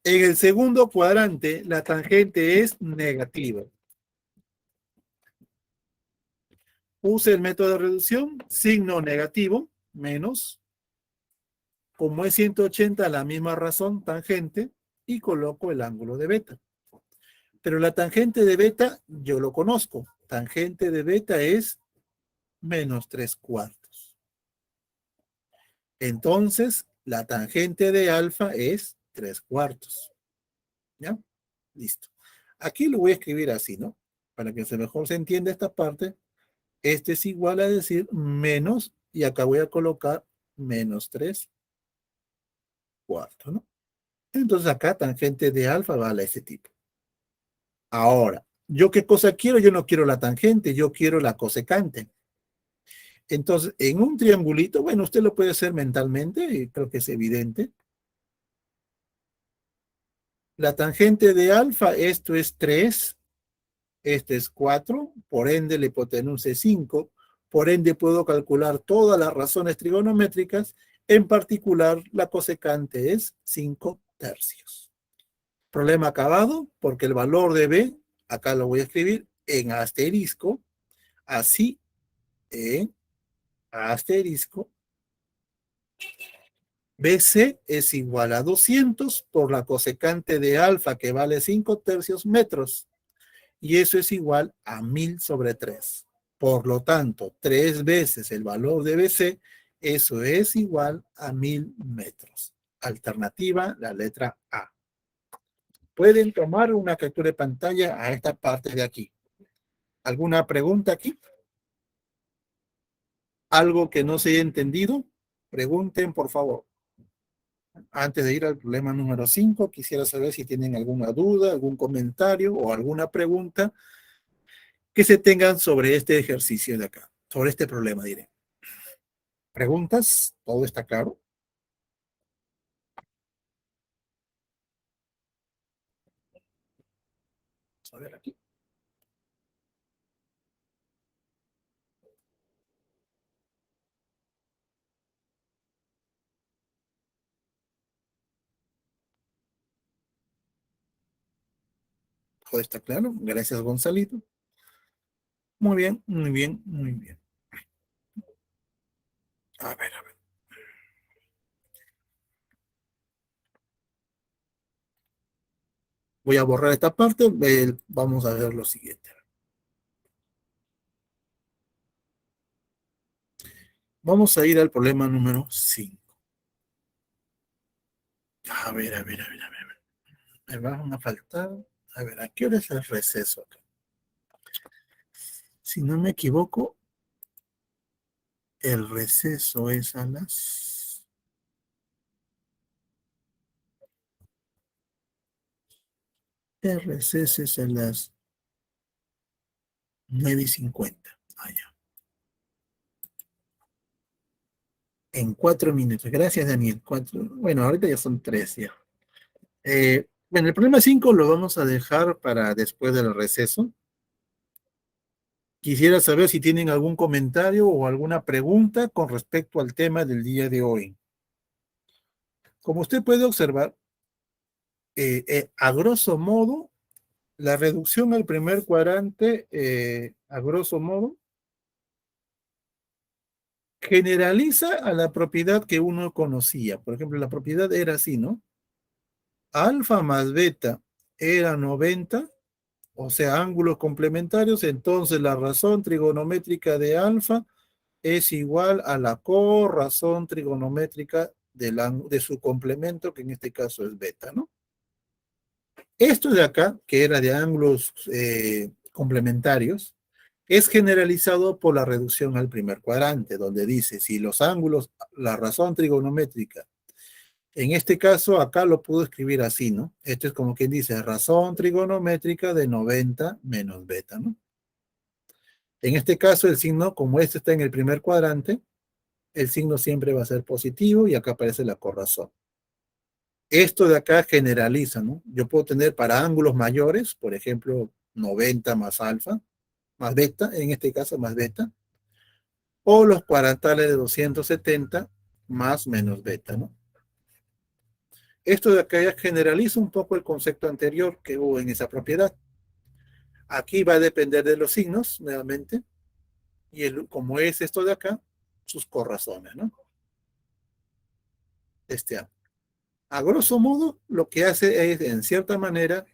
En el segundo cuadrante, la tangente es negativa. Use el método de reducción, signo negativo, menos, como es 180, la misma razón, tangente, y coloco el ángulo de beta. Pero la tangente de beta, yo lo conozco. Tangente de beta es menos 3/4. Entonces, la tangente de alfa es 3/4. ¿Ya? Listo. Aquí lo voy a escribir así, ¿no? Para que mejor se entienda esta parte. Este es igual a decir menos, y acá voy a colocar menos 3/4, ¿no? Entonces acá tangente de alfa vale a ese tipo. Ahora, ¿yo qué cosa quiero? Yo no quiero la tangente, yo quiero la cosecante. Entonces, en un triangulito, bueno, usted lo puede hacer mentalmente, y creo que es evidente. La tangente de alfa, esto es 3, este es 4, por ende la hipotenusa es 5, por ende puedo calcular todas las razones trigonométricas, en particular la cosecante es 5/3. Problema acabado, porque el valor de B, acá lo voy a escribir en asterisco, así en asterisco, BC es igual a 200 por la cosecante de alfa que vale 5/3 metros. Y eso es igual a 1000/3. Por lo tanto, 3 veces el valor de BC, eso es igual a 1000 metros. Alternativa, la letra A. Pueden tomar una captura de pantalla a esta parte de aquí. ¿Alguna pregunta aquí? ¿Algo que no se haya entendido? Pregunten, por favor. Antes de ir al problema número 5, quisiera saber si tienen alguna duda, algún comentario o alguna pregunta que se tengan sobre este ejercicio de acá, sobre este problema, diré. ¿Preguntas? ¿Todo está claro? Vamos a ver aquí. ¿Todo está claro? Gracias, Gonzalito. Muy bien, muy bien, muy bien. A ver, a ver. Voy a borrar esta parte. Vamos a ver lo siguiente. Vamos a ir al problema número 5. A ver, a ver, a ver, a ver. Me van a faltar. A ver, ¿a qué hora es el receso acá? Si no me equivoco, El receso es a las... El receso es a las 9:50. Ah, ya. En 4 minutos. Gracias, Daniel. Bueno, ahorita ya son 3 ya. Bueno, el problema 5 lo vamos a dejar para después del receso. Quisiera saber si tienen algún comentario o alguna pregunta con respecto al tema del día de hoy. Como usted puede observar, a grosso modo, la reducción al primer cuadrante, a grosso modo, generaliza a la propiedad que uno conocía. Por ejemplo, la propiedad era así, ¿no? Alfa más beta era 90, o sea, ángulos complementarios, entonces la razón trigonométrica de alfa es igual a la corrazón trigonométrica de su complemento, que en este caso es beta, ¿no? Esto de acá, que era de ángulos complementarios, es generalizado por la reducción al primer cuadrante, donde dice, si los ángulos, la razón trigonométrica, en este caso acá lo puedo escribir así, ¿no? Esto es como quien dice, razón trigonométrica de 90 menos beta, ¿no? En este caso el signo, como este está en el primer cuadrante, el signo siempre va a ser positivo y acá aparece la corrazón. Esto de acá generaliza, ¿no? Yo puedo tener para ángulos mayores, por ejemplo, 90 más alfa, más beta, en este caso más beta, o los cuadrantales de 270 más menos beta, ¿no? Esto de acá ya generaliza un poco el concepto anterior que hubo en esa propiedad. Aquí va a depender de los signos, nuevamente, y como es esto de acá, sus corrazones, ¿no? A grosso modo, lo que hace es, en cierta manera,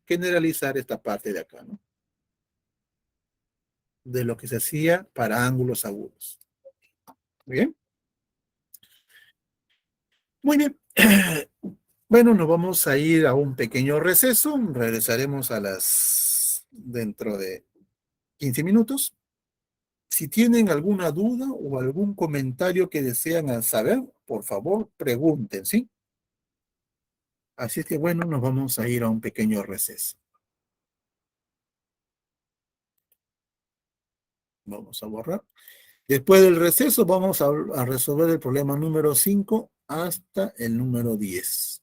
generalizar esta parte de acá, ¿no? De lo que se hacía para ángulos agudos. ¿Bien? Muy bien. Bueno, nos vamos a ir a un pequeño receso. Regresaremos dentro de 15 minutos. Si tienen alguna duda o algún comentario que desean saber, por favor, pregunten, ¿sí? Así es que bueno, nos vamos a ir a un pequeño receso. Vamos a borrar. Después del receso vamos a resolver el problema número 5 hasta el número 10.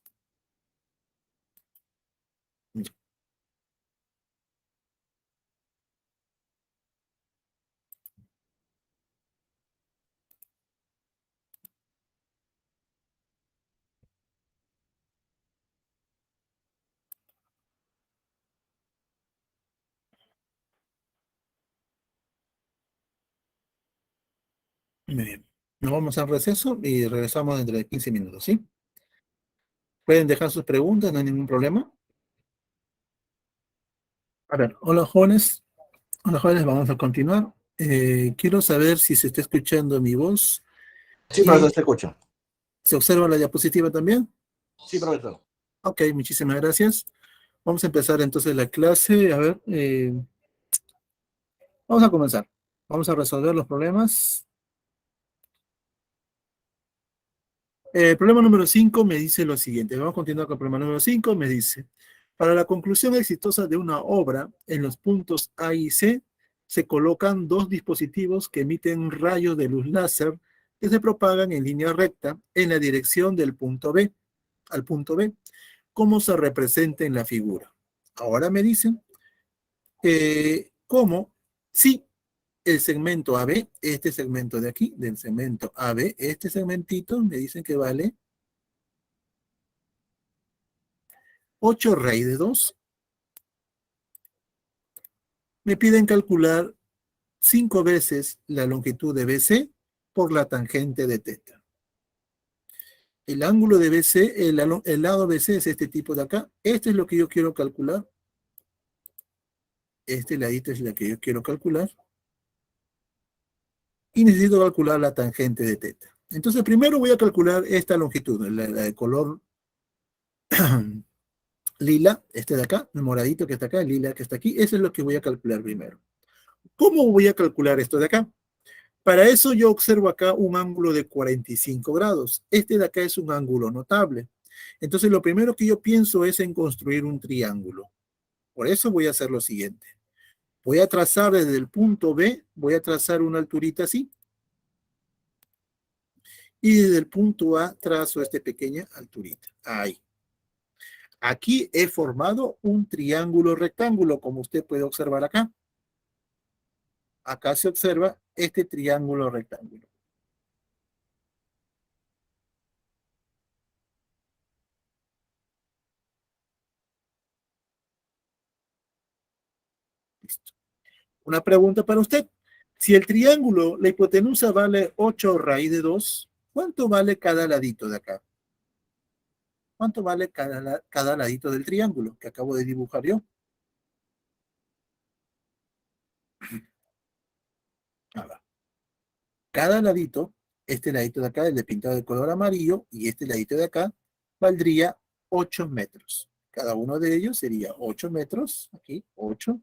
Muy bien. Nos vamos al receso y regresamos dentro de 15 minutos, ¿sí? Pueden dejar sus preguntas, no hay ningún problema. A ver, hola jóvenes, vamos a continuar. Quiero saber si se está escuchando mi voz Sí, y profesor, te escucho. se observa la diapositiva también. Sí, profesor. Ok, muchísimas gracias. Vamos a empezar entonces la clase. A ver, vamos a comenzar. Vamos a resolver los problemas. El problema número 5 me dice lo siguiente. Vamos a continuar con el problema número 5. Me dice, para la conclusión exitosa de una obra, en los puntos A y C, se colocan dos dispositivos que emiten rayos de luz láser que se propagan en línea recta en la dirección del punto B al punto B, como se representa en la figura. Ahora me dicen cómo si el segmento AB, este segmento de aquí, del segmento AB, este segmentito, me dicen que vale 8 raíz de 2. Me piden calcular 5 veces la longitud de BC por la tangente de θ. El ángulo de BC, el lado BC es este tipo de acá. Este es lo que yo quiero calcular. Este ladito es la que yo quiero calcular. Y necesito calcular la tangente de θ. Entonces primero voy a calcular esta longitud, la de color lila, este de acá, el moradito que está acá, el lila que está aquí. Eso es lo que voy a calcular primero. ¿Cómo voy a calcular esto de acá? Para eso yo observo acá un ángulo de 45 grados. Este de acá es un ángulo notable. Entonces lo primero que yo pienso es en construir un triángulo. Por eso voy a hacer lo siguiente. Voy a trazar desde el punto B, voy a trazar una alturita así. Y desde el punto A trazo esta pequeña alturita. Ahí. Aquí he formado un triángulo rectángulo, como usted puede observar acá. Acá se observa este triángulo rectángulo. Listo. Una pregunta para usted. Si el triángulo, la hipotenusa vale 8 raíz de 2, ¿cuánto vale cada ladito de acá? ¿Cuánto vale cada ladito del triángulo que acabo de dibujar yo? Nada. Cada ladito, este ladito de acá, el de pintado de color amarillo, y este ladito de acá, valdría 8 metros. Cada uno de ellos sería 8 metros, aquí, 8,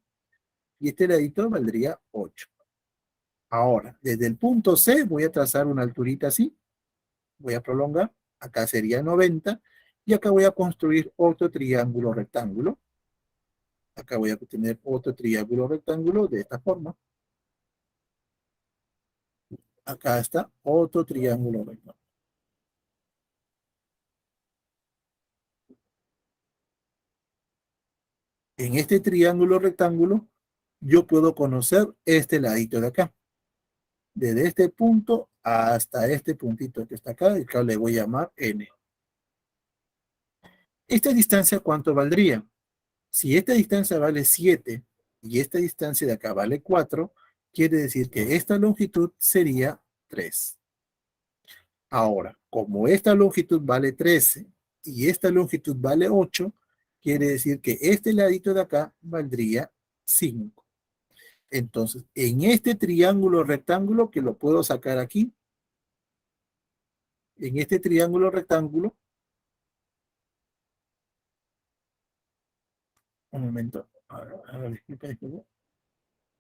y este ladito valdría 8. Ahora, desde el punto C voy a trazar una alturita así, voy a prolongar, acá sería 90, y acá voy a construir otro triángulo rectángulo. Acá voy a tener otro triángulo rectángulo de esta forma. Acá está otro triángulo rectángulo. En este triángulo rectángulo, yo puedo conocer este ladito de acá. Desde este punto hasta este puntito que está acá, y acá le voy a llamar N. ¿Esta distancia cuánto valdría? Si esta distancia vale 7 y esta distancia de acá vale 4, quiere decir que esta longitud sería 3. Ahora, como esta longitud vale 13 y esta longitud vale 8, quiere decir que este ladito de acá valdría 5. Entonces, en este triángulo rectángulo, que lo puedo sacar aquí, en este triángulo rectángulo, un momento,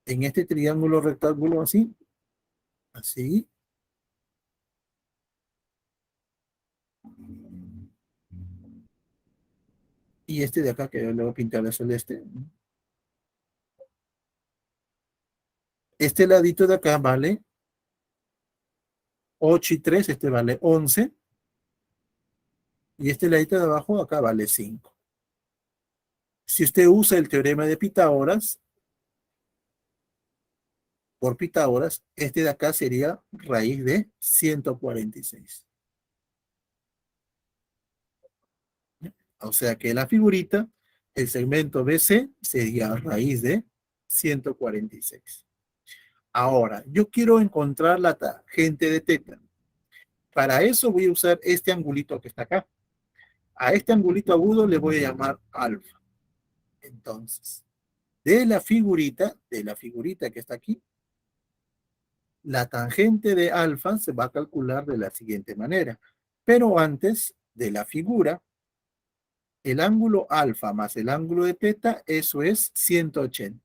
en este triángulo rectángulo así, así, y este de acá que yo le voy a pintar de celeste, este ladito de acá vale 8 y 3, este vale 11, y este ladito de abajo acá vale 5. Si usted usa el teorema de Pitágoras, por Pitágoras, este de acá sería raíz de 146. O sea que la figurita, el segmento BC sería raíz de 146. Ahora, yo quiero encontrar la tangente de teta. Para eso voy a usar este angulito que está acá. A este angulito agudo le voy a llamar alfa. Entonces, de la figurita que está aquí, la tangente de alfa se va a calcular de la siguiente manera. Pero antes de la figura, el ángulo alfa más el ángulo de teta, eso es 180.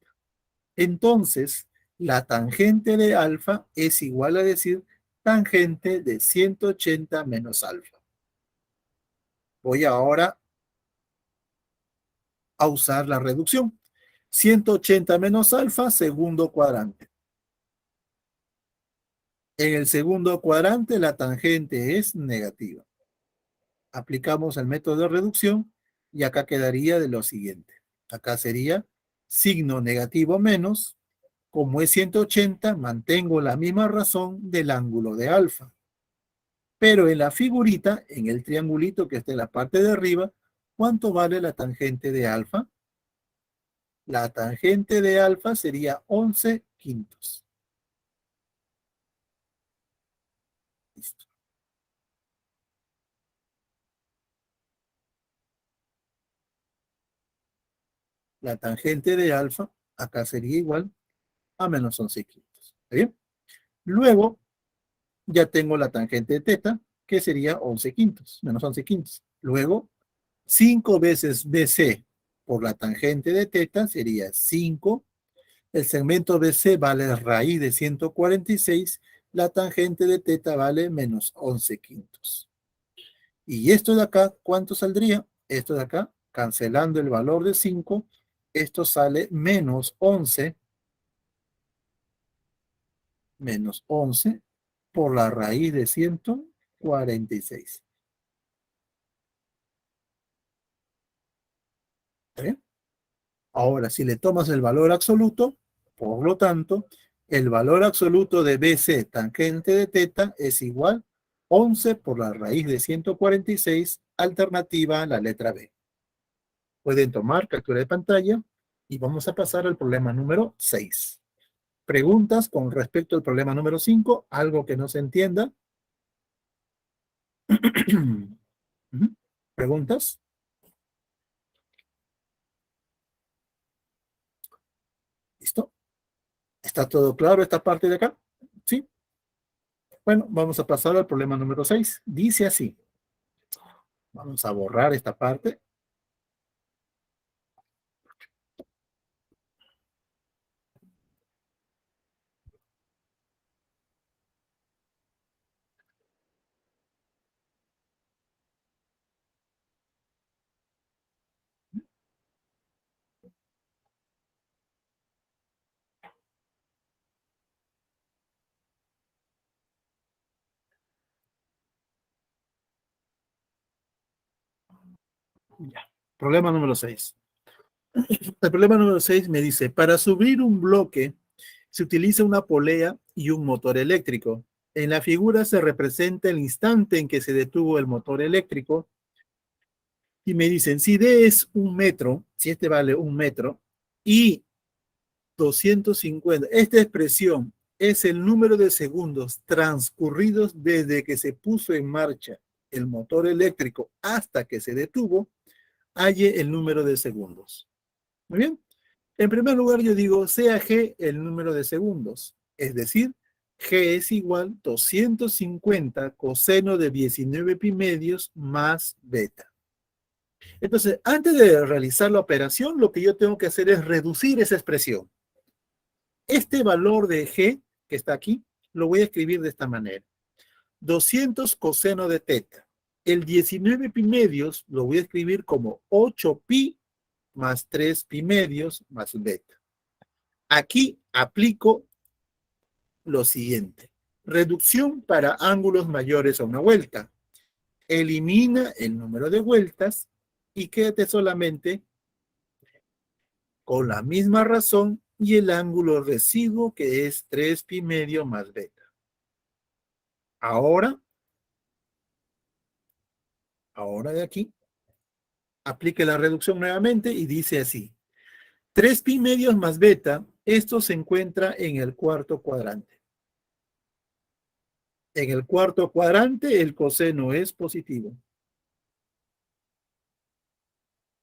Entonces, la tangente de alfa es igual a decir tangente de 180 menos alfa. Voy ahora a usar la reducción. 180 menos alfa, segundo cuadrante. En el segundo cuadrante la tangente es negativa. Aplicamos el método de reducción y acá quedaría de lo siguiente. Acá sería signo negativo menos. Como es 180, mantengo la misma razón del ángulo de alfa. Pero en la figurita, en el triangulito que está en la parte de arriba, ¿cuánto vale la tangente de alfa? La tangente de alfa sería 11 quintos. Listo. La tangente de alfa, acá sería igual a menos 11 quintos. ¿Está bien? Luego, ya tengo la tangente de teta, que sería 11 quintos, menos 11 quintos. Luego, 5 veces BC por la tangente de teta sería 5. El segmento BC vale raíz de 146 la tangente de teta vale menos 11 quintos. Y esto de acá, ¿cuánto saldría? Esto de acá, cancelando el valor de 5, esto sale menos 11 por la raíz de 146. ¿Está bien? Ahora, si le tomas el valor absoluto, por lo tanto, el valor absoluto de BC tangente de teta es igual 11 por la raíz de 146, alternativa la letra B. Pueden tomar captura de pantalla y vamos a pasar al problema número 6. Preguntas con respecto al problema número 5, algo que no se entienda. ¿Preguntas? ¿Listo? ¿Está todo claro esta parte de acá? ¿Sí? Bueno, vamos a pasar al problema número 6. Dice así. Vamos a borrar esta parte. Ya. Problema número 6. El problema número 6 me dice, para subir un bloque se utiliza una polea y un motor eléctrico. En la figura se representa el instante en que se detuvo el motor eléctrico y me dicen, si D es 1 metro, si este vale 1 metro y 250, esta expresión es el número de segundos transcurridos desde que se puso en marcha el motor eléctrico hasta que se detuvo, halle el número de segundos. Muy bien. En primer lugar, yo digo, sea G el número de segundos, es decir, G es igual 250 coseno de 19 pi medios más beta. Entonces, antes de realizar la operación, lo que yo tengo que hacer es reducir esa expresión. Este valor de G, que está aquí, lo voy a escribir de esta manera. 200 coseno de teta. El 19 pi medios lo voy a escribir como 8 pi más 3 pi medios más beta. Aquí aplico lo siguiente. Reducción para ángulos mayores a una vuelta. Elimina el número de vueltas y quédate solamente con la misma razón y el ángulo residuo que es 3 pi medio más beta. Ahora de aquí, aplique la reducción nuevamente y dice así. 3 pi medios más beta, esto se encuentra en el cuarto cuadrante. En el cuarto cuadrante el coseno es positivo.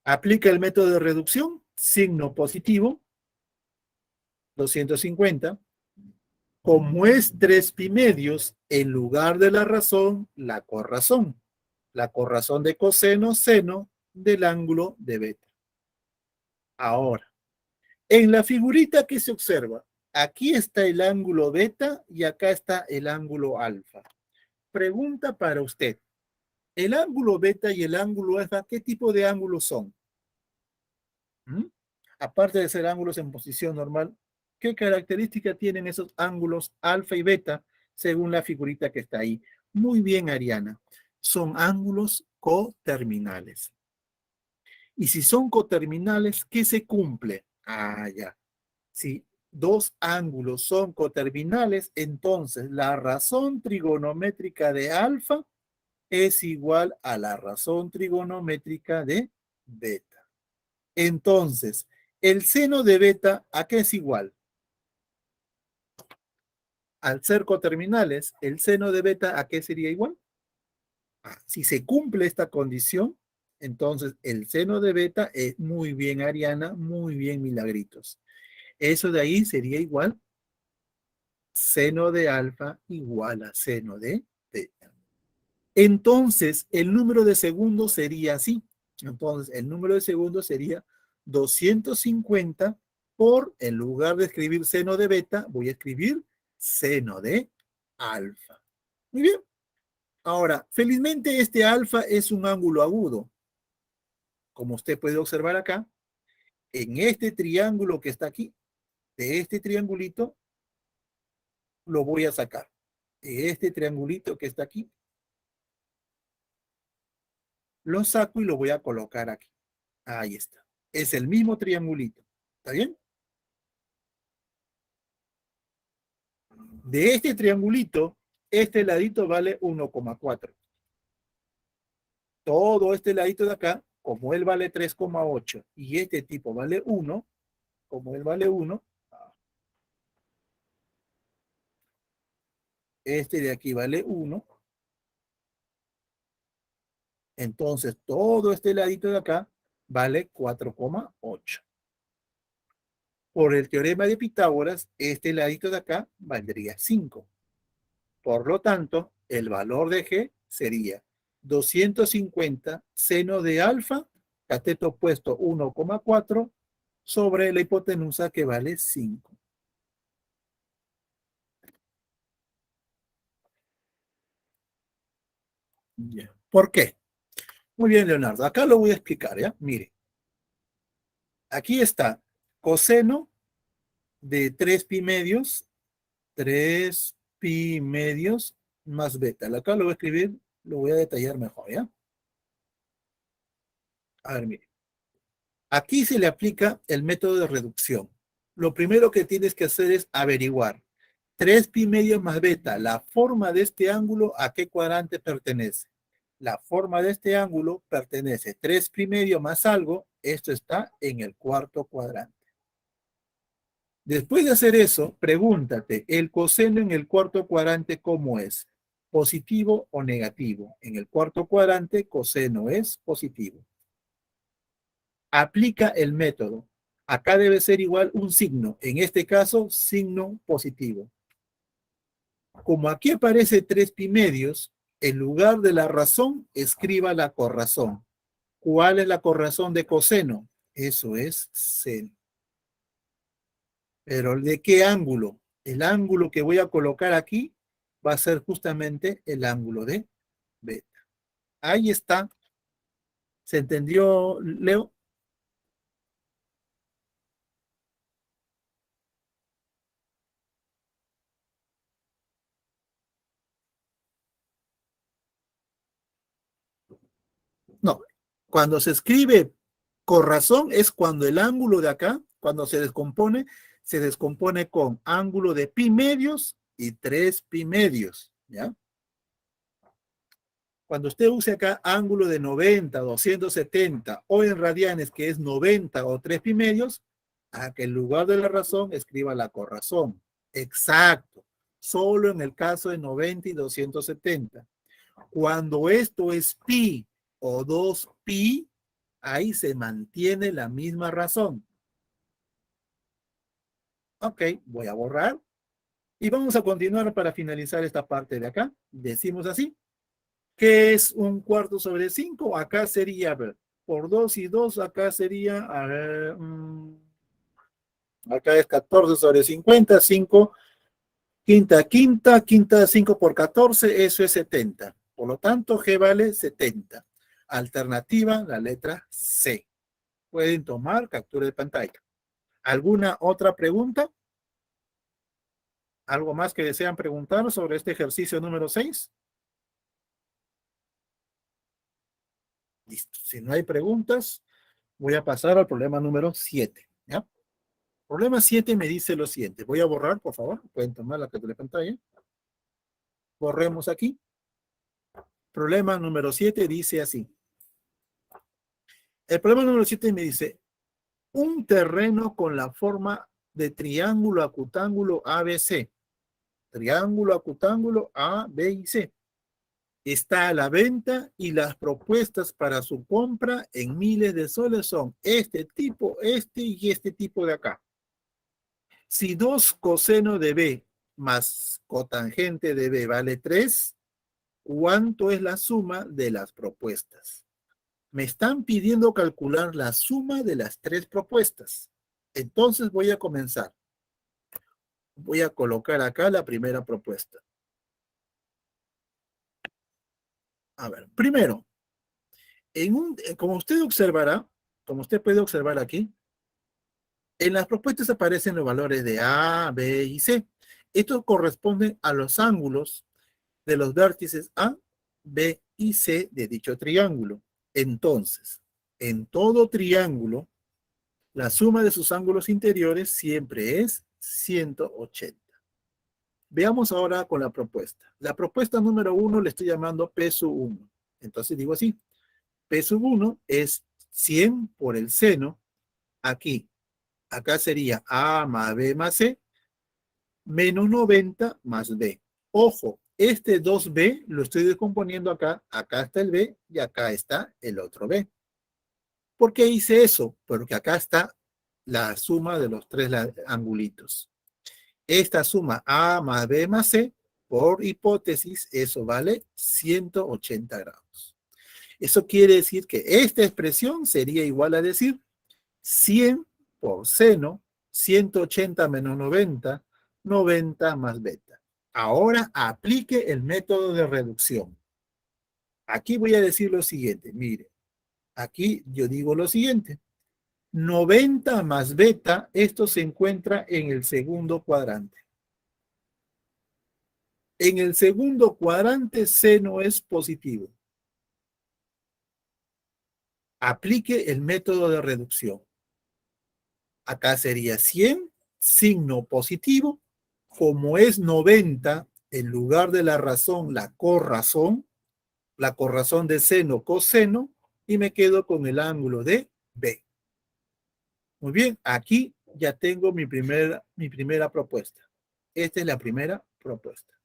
Aplica el método de reducción, signo positivo, 250. Como es 3 pi medios, en lugar de la razón, la corrazón. La corrazón de coseno, seno del ángulo de beta. Ahora, en la figurita que se observa, aquí está el ángulo beta y acá está el ángulo alfa. Pregunta para usted. El ángulo beta y el ángulo alfa, ¿qué tipo de ángulos son? ¿Mm? Aparte de ser ángulos en posición normal, ¿qué característica tienen esos ángulos alfa y beta según la figurita que está ahí? Muy bien, Ariana. Son ángulos coterminales. Y si son coterminales, ¿qué se cumple? Ah, ya. Si dos ángulos son coterminales, entonces la razón trigonométrica de alfa es igual a la razón trigonométrica de beta. Entonces, el seno de beta, ¿a qué es igual? Al ser coterminales, el seno de beta, ¿a qué sería igual? Si se cumple esta condición, entonces el seno de beta es muy bien, Ariana, muy bien, Milagritos. Eso de ahí sería igual seno de alfa igual a seno de beta. Entonces, el número de segundos sería así. Entonces, el número de segundos sería 250 por, en lugar de escribir seno de beta, voy a escribir seno de alfa. Muy bien. Ahora, felizmente este alfa es un ángulo agudo. Como usted puede observar acá, en este triángulo que está aquí, de este triangulito, lo voy a sacar. De este triangulito que está aquí, lo saco y lo voy a colocar aquí. Ahí está. Es el mismo triangulito. ¿Está bien? De este triangulito, este ladito vale 1,4. Todo este ladito de acá, como él vale 3,8 y este tipo vale 1, como él vale 1, este de aquí vale 1, entonces todo este ladito de acá vale 4,8. Por el teorema de Pitágoras, este ladito de acá valdría 5. Por lo tanto, el valor de G sería 250 seno de alfa, cateto opuesto 1,4 sobre la hipotenusa que vale 5. Yeah. ¿Por qué? Muy bien, Leonardo. Acá lo voy a explicar, ¿ya? Mire, aquí está coseno de 3 pi medios, 3 pi medios más beta. Acá lo voy a escribir, lo voy a detallar mejor, ¿ya? A ver, mire. Aquí se le aplica el método de reducción. Lo primero que tienes que hacer es averiguar 3 pi medios más beta, la forma de este ángulo, ¿a qué cuadrante pertenece? La forma de este ángulo pertenece 3 pi medio más algo, esto está en el cuarto cuadrante. Después de hacer eso, pregúntate, ¿el coseno en el cuarto cuadrante cómo es? ¿Positivo o negativo? En el cuarto cuadrante, coseno es positivo. Aplica el método. Acá debe ser igual un signo, en este caso, signo positivo. Como aquí aparece 3 pi medios, en lugar de la razón, escriba la corrazón. ¿Cuál es la corrazón de coseno? Eso es seno. Pero ¿de qué ángulo? El ángulo que voy a colocar aquí va a ser justamente el ángulo de beta. Ahí está. ¿Se entendió, Leo? No. Cuando se escribe con razón es cuando el ángulo de acá, cuando se descompone con ángulo de pi medios y 3 pi medios, ¿ya? Cuando usted use acá ángulo de 90, 270 o en radianes que es 90 o 3 pi medios, a que en lugar de la razón escriba la corrazón. Exacto. Solo en el caso de 90 y 270. Cuando esto es pi o 2 pi, ahí se mantiene la misma razón. Ok, voy a borrar. Y vamos a continuar para finalizar esta parte de acá. Decimos así. ¿Qué es un cuarto sobre 5? Acá sería, a ver, por 2 y 2, acá sería, a ver, acá es 14 sobre 50, 5, quinta, quinta, quinta, 5 por 14, eso es 70. Por lo tanto, G vale 70. Alternativa, la letra C. Pueden tomar captura de pantalla. ¿Alguna otra pregunta? ¿Algo más que desean preguntar sobre este ejercicio número 6? Listo. Si no hay preguntas, voy a pasar al problema número 7. ¿Ya? Problema 7 me dice lo siguiente. Voy a borrar, por favor. Pueden tomar la captura de pantalla. Borremos aquí. Problema número 7 dice así. El problema número 7 me dice, un terreno con la forma de triángulo acutángulo ABC. Triángulo acutángulo A, B y C. Está a la venta y las propuestas para su compra en miles de soles son este tipo, este y este tipo de acá. Si 2 coseno de B más cotangente de B vale 3, ¿cuánto es la suma de las propuestas? Me están pidiendo calcular la suma de las 3 propuestas. Entonces voy a comenzar. Voy a colocar acá la primera propuesta. A ver, primero, como usted observará, como usted puede observar aquí, en las propuestas aparecen los valores de A, B y C. Estos corresponden a los ángulos de los vértices A, B y C de dicho triángulo. Entonces, en todo triángulo, la suma de sus ángulos interiores siempre es 180. Veamos ahora con la propuesta. La propuesta número 1 le estoy llamando P sub 1. Entonces digo así, P sub 1 es 100 por el seno. Aquí, acá sería A más B más C, menos 90 más B. Ojo, este 2B lo estoy descomponiendo acá. Acá está el B y acá está el otro B. ¿Por qué hice eso? Porque acá está la suma de los tres angulitos. Esta suma A más B más C, por hipótesis, eso vale 180 grados. Eso quiere decir que esta expresión sería igual a decir 100 por seno, 180 menos 90, 90 más beta. Ahora aplique el método de reducción. Aquí voy a decir lo siguiente, mire, aquí yo digo lo siguiente, 90 más beta, esto se encuentra en el segundo cuadrante. En el segundo cuadrante, seno es positivo. Aplique el método de reducción. Acá sería 100, signo positivo. Como es 90, en lugar de la razón, la corrazón de seno, coseno, y me quedo con el ángulo de B. Muy bien, aquí ya tengo mi primera propuesta. Esta es la primera propuesta.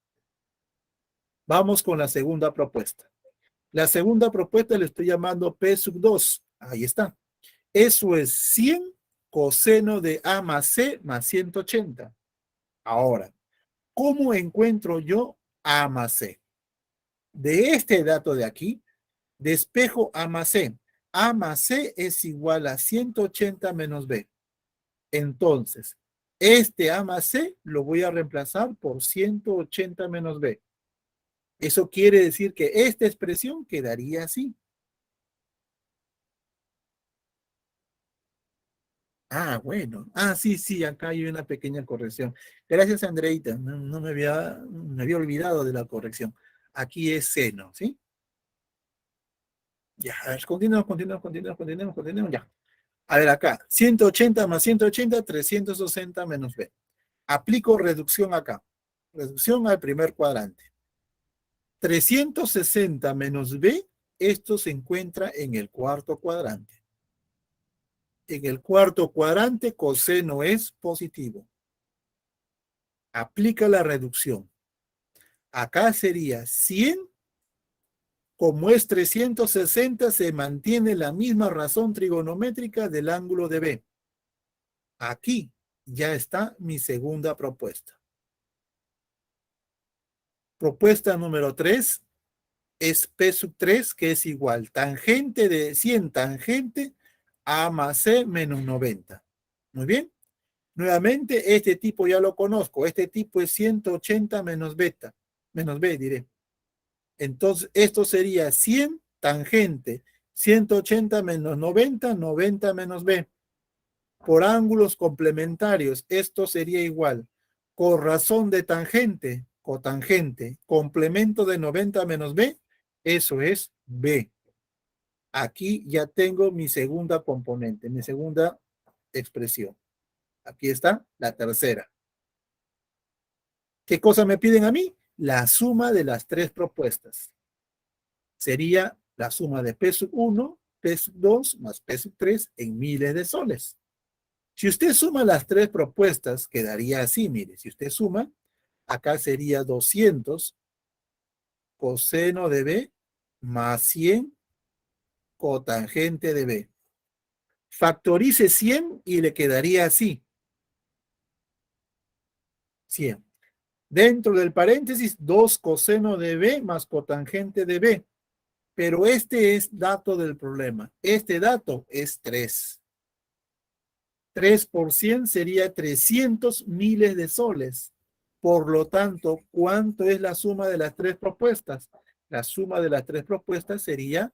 Vamos con la segunda propuesta. La segunda propuesta le estoy llamando P sub 2. Ahí está. Eso es 100 coseno de A más C más 180. Ahora, ¿cómo encuentro yo A más C? De este dato de aquí, despejo A más C. A más C es igual a 180 menos B. Entonces, este A más C lo voy a reemplazar por 180 menos B. Eso quiere decir que esta expresión quedaría así. Ah, bueno. Ah, sí, sí, acá hay una pequeña corrección. Gracias, Andreita. No me había olvidado de la corrección. Aquí es seno, ¿sí? Ya, a ver, continuemos, ya. A ver, acá, 180 más 180, 360 menos B. Aplico reducción acá. Reducción al primer cuadrante. 360 menos B, esto se encuentra en el cuarto cuadrante. En el cuarto cuadrante, coseno es positivo. Aplica la reducción. Acá sería 100, como es 360, se mantiene la misma razón trigonométrica del ángulo de B. Aquí ya está mi segunda propuesta. Propuesta número 3 es P sub 3, que es igual tangente de 100, tangente A más C menos 90. Muy bien. Nuevamente, este tipo ya lo conozco. Este tipo es 180 menos beta, menos B, diré. Entonces, esto sería 100 tangente, 180 menos 90, 90 menos B. Por ángulos complementarios, esto sería igual. Corrazón de tangente, cotangente, complemento de 90 menos B, eso es B. Aquí ya tengo mi segunda componente, mi segunda expresión. Aquí está la tercera. ¿Qué cosa me piden a mí? La suma de las tres propuestas. Sería la suma de P sub 1, P sub 2 más P sub 3 en miles de soles. Si usted suma las tres propuestas, quedaría así, mire, si usted suma, acá sería 200 coseno de B más 100 cotangente de B. Factorice 100 y le quedaría así, 100. Dentro del paréntesis, 2 coseno de B más cotangente de B. Pero este es dato del problema. Este dato es 3. 3 por 100 sería 300 miles de soles. Por lo tanto, ¿cuánto es la suma de las tres propuestas? La suma de las tres propuestas sería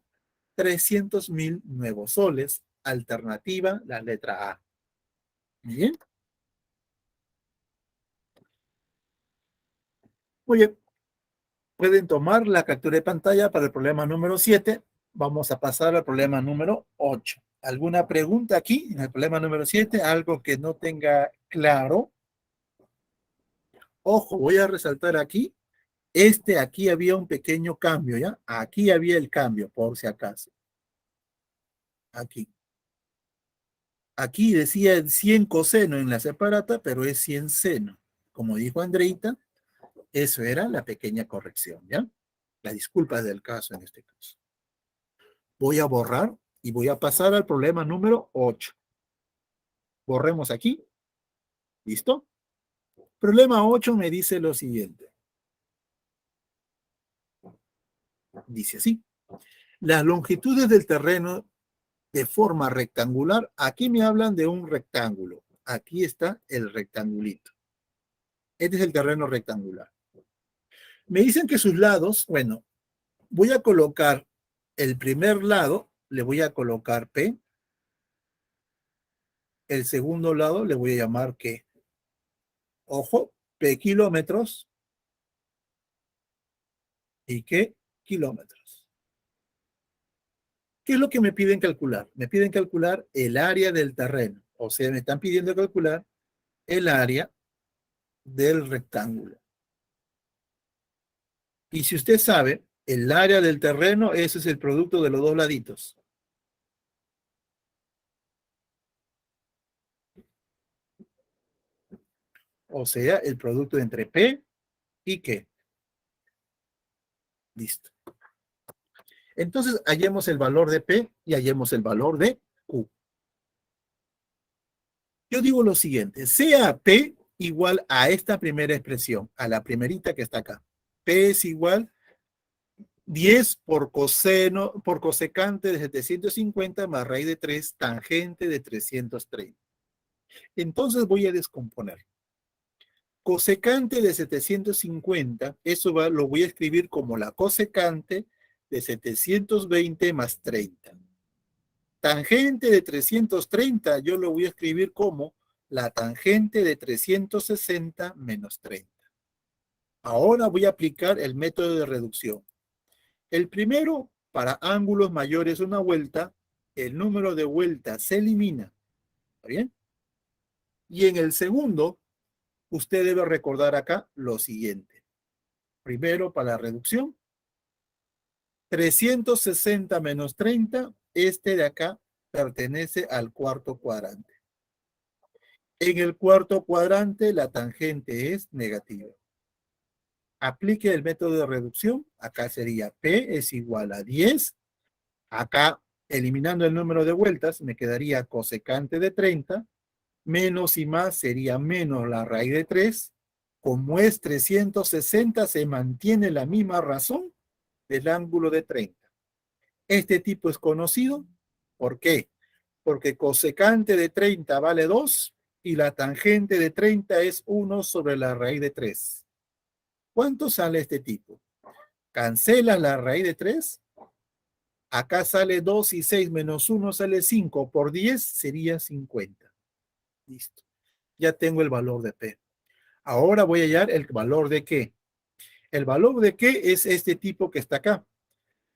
300.000 nuevos soles. Alternativa, la letra A. Bien. Muy bien. Pueden tomar la captura de pantalla para el problema número 7. Vamos a pasar al problema número 8. ¿Alguna pregunta aquí en el problema número 7? ¿Algo que no tenga claro? Ojo, voy a resaltar aquí. Aquí había un pequeño cambio, ¿ya? Aquí había el cambio, por si acaso. Aquí. Aquí decía 100 coseno en la separata, pero es 100 seno. Como dijo Andreita, eso era la pequeña corrección, ¿ya? La disculpa del caso en este caso. Voy a borrar y voy a pasar al problema número 8. Borremos aquí. ¿Listo? Problema 8 me dice lo siguiente. Dice así. Las longitudes del terreno de forma rectangular, aquí me hablan de un rectángulo. Aquí está el rectangulito. Este es el terreno rectangular. Me dicen que sus lados, bueno, voy a colocar el primer lado, le voy a colocar P. El segundo lado le voy a llamar Q. Ojo, P kilómetros y Q kilómetros. ¿Qué es lo que me piden calcular? Me piden calcular el área del terreno. O sea, me están pidiendo calcular el área del rectángulo. Y si usted sabe, el área del terreno, ese es el producto de los dos laditos. O sea, el producto entre P y Q. Listo. Entonces, hallemos el valor de P y hallemos el valor de Q. Yo digo lo siguiente, sea P igual a esta primera expresión, a la primerita que está acá. P es igual 10 por cosecante de 750 más raíz de 3 tangente de 330. Entonces voy a descomponer. Cosecante de 750, eso lo voy a escribir como la cosecante de 720 más 30. Tangente de 330, yo lo voy a escribir como la tangente de 360 menos 30. Ahora voy a aplicar el método de reducción. El primero, para ángulos mayores una vuelta, el número de vueltas se elimina. ¿Está bien? Y en el segundo, usted debe recordar acá lo siguiente. Primero, para la reducción, 360 menos 30, este de acá pertenece al cuarto cuadrante. En el cuarto cuadrante, la tangente es negativa. Aplique el método de reducción. Acá sería P es igual a 10. Acá, eliminando el número de vueltas, me quedaría cosecante de 30. Menos y más sería menos la raíz de 3. Como es 360, se mantiene la misma razón del ángulo de 30. Este tipo es conocido. ¿Por qué? Porque cosecante de 30 vale 2 y la tangente de 30 es 1 sobre la raíz de 3. ¿Cuánto sale este tipo? Cancela la raíz de 3. Acá sale 2 y 6 menos 1 sale 5. Por 10 sería 50. Listo. Ya tengo el valor de P. Ahora voy a hallar el valor de Q. El valor de Q es este tipo que está acá.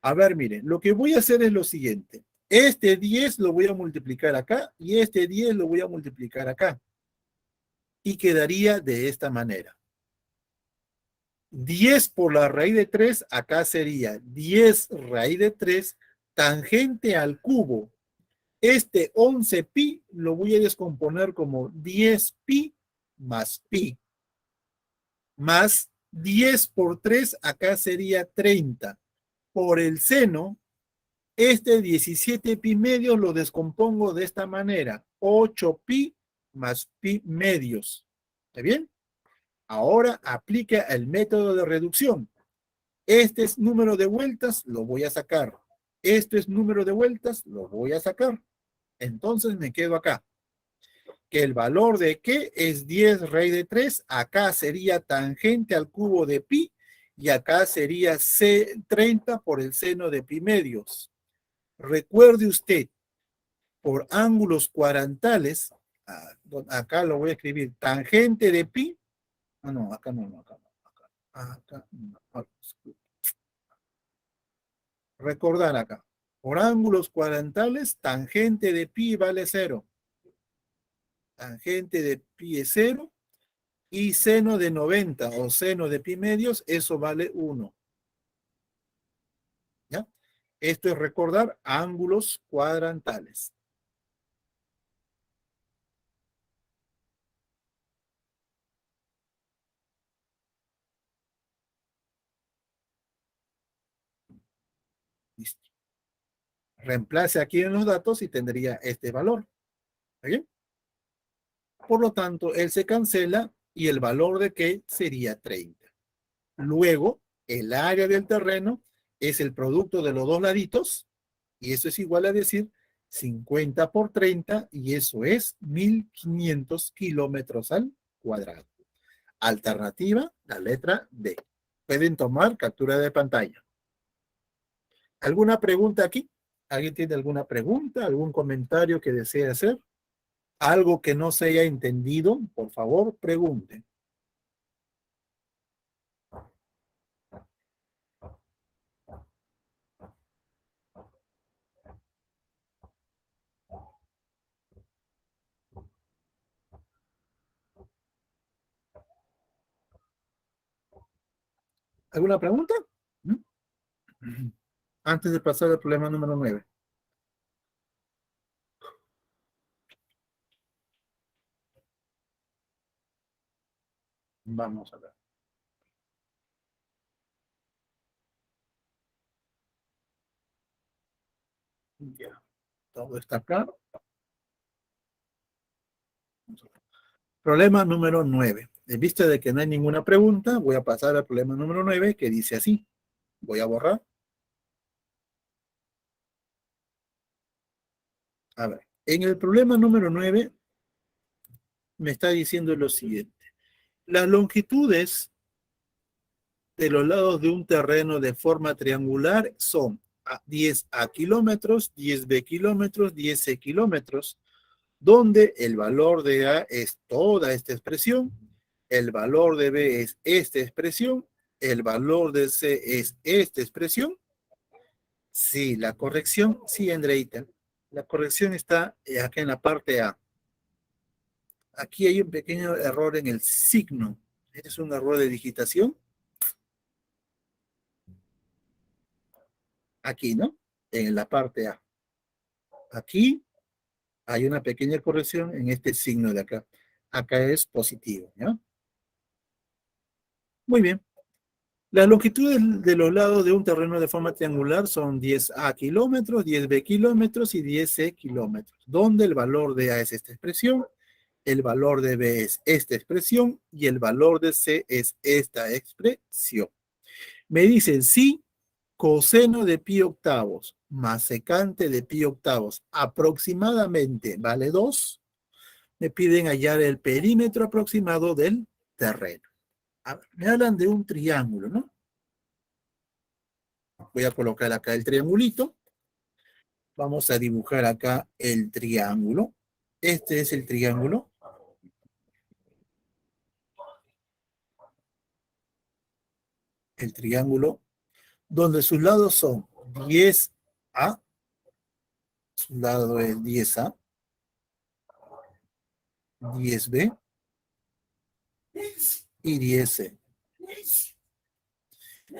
A ver, miren, lo que voy a hacer es lo siguiente. Este 10 lo voy a multiplicar acá y este 10 lo voy a multiplicar acá. Y quedaría de esta manera. 10 por la raíz de 3, acá sería 10 raíz de 3 tangente al cubo. Este 11 pi lo voy a descomponer como 10 pi más pi. Más 10 por 3, acá sería 30. Por el seno, este 17 pi medios lo descompongo de esta manera. 8 pi más pi medios. ¿Está bien? Ahora aplica el método de reducción. Este es número de vueltas, lo voy a sacar. Este es número de vueltas, lo voy a sacar. Entonces me quedo acá. Que el valor de Q es 10 raíz de 3. Acá sería tangente al cubo de pi. Y acá sería 30 por el seno de pi medios. Recuerde usted, por ángulos cuadrantales, acá lo voy a escribir, tangente de pi, no, acá no, acá no, acá no. Recordar acá, por ángulos cuadrantales, tangente de pi vale 0. Tangente de pi es 0 y seno de 90 o seno de pi medios, eso vale 1. ¿Ya? Esto es recordar ángulos cuadrantales. Listo. Reemplace aquí en los datos y tendría este valor. ¿Bien? Por lo tanto, él se cancela y el valor de que sería 30. Luego, el área del terreno es el producto de los dos laditos y eso es igual a decir 50 por 30 y eso es 1500 kilómetros al cuadrado. Alternativa, la letra D. Pueden tomar captura de pantalla. ¿Alguna pregunta aquí? ¿Alguien tiene alguna pregunta, algún comentario que desee hacer? Algo que no se haya entendido, por favor, pregunte. ¿Alguna pregunta? ¿Mm? Antes de pasar al problema número 9. Vamos a ver. Ya, todo está claro. Problema número 9. En vista de que no hay ninguna pregunta, voy a pasar al problema número 9 que dice así. Voy a borrar. A ver, en el problema número 9 me está diciendo lo siguiente. Las longitudes de los lados de un terreno de forma triangular son 10A kilómetros, 10B kilómetros, 10C kilómetros, donde el valor de A es toda esta expresión, el valor de B es esta expresión, el valor de C es esta expresión. Sí, la corrección, sí, Andreita, la corrección está acá en la parte A. Aquí hay un pequeño error en el signo. Este es un error de digitación. Aquí, ¿no? En la parte A. Aquí hay una pequeña corrección en este signo de acá. Acá es positivo, ¿ya? Muy bien. Las longitudes de los lados de un terreno de forma triangular son 10A kilómetros, 10B kilómetros y 10C kilómetros, donde el valor de A es esta expresión, el valor de B es esta expresión y el valor de C es esta expresión. Me dicen si coseno de pi octavos más secante de pi octavos aproximadamente vale 2, me piden hallar el perímetro aproximado del terreno. Me hablan de un triángulo, ¿no? Voy a colocar acá el triangulito. Vamos a dibujar acá el triángulo. Este es el triángulo. El triángulo donde sus lados son 10A, su lado es 10A, 10B y 10C.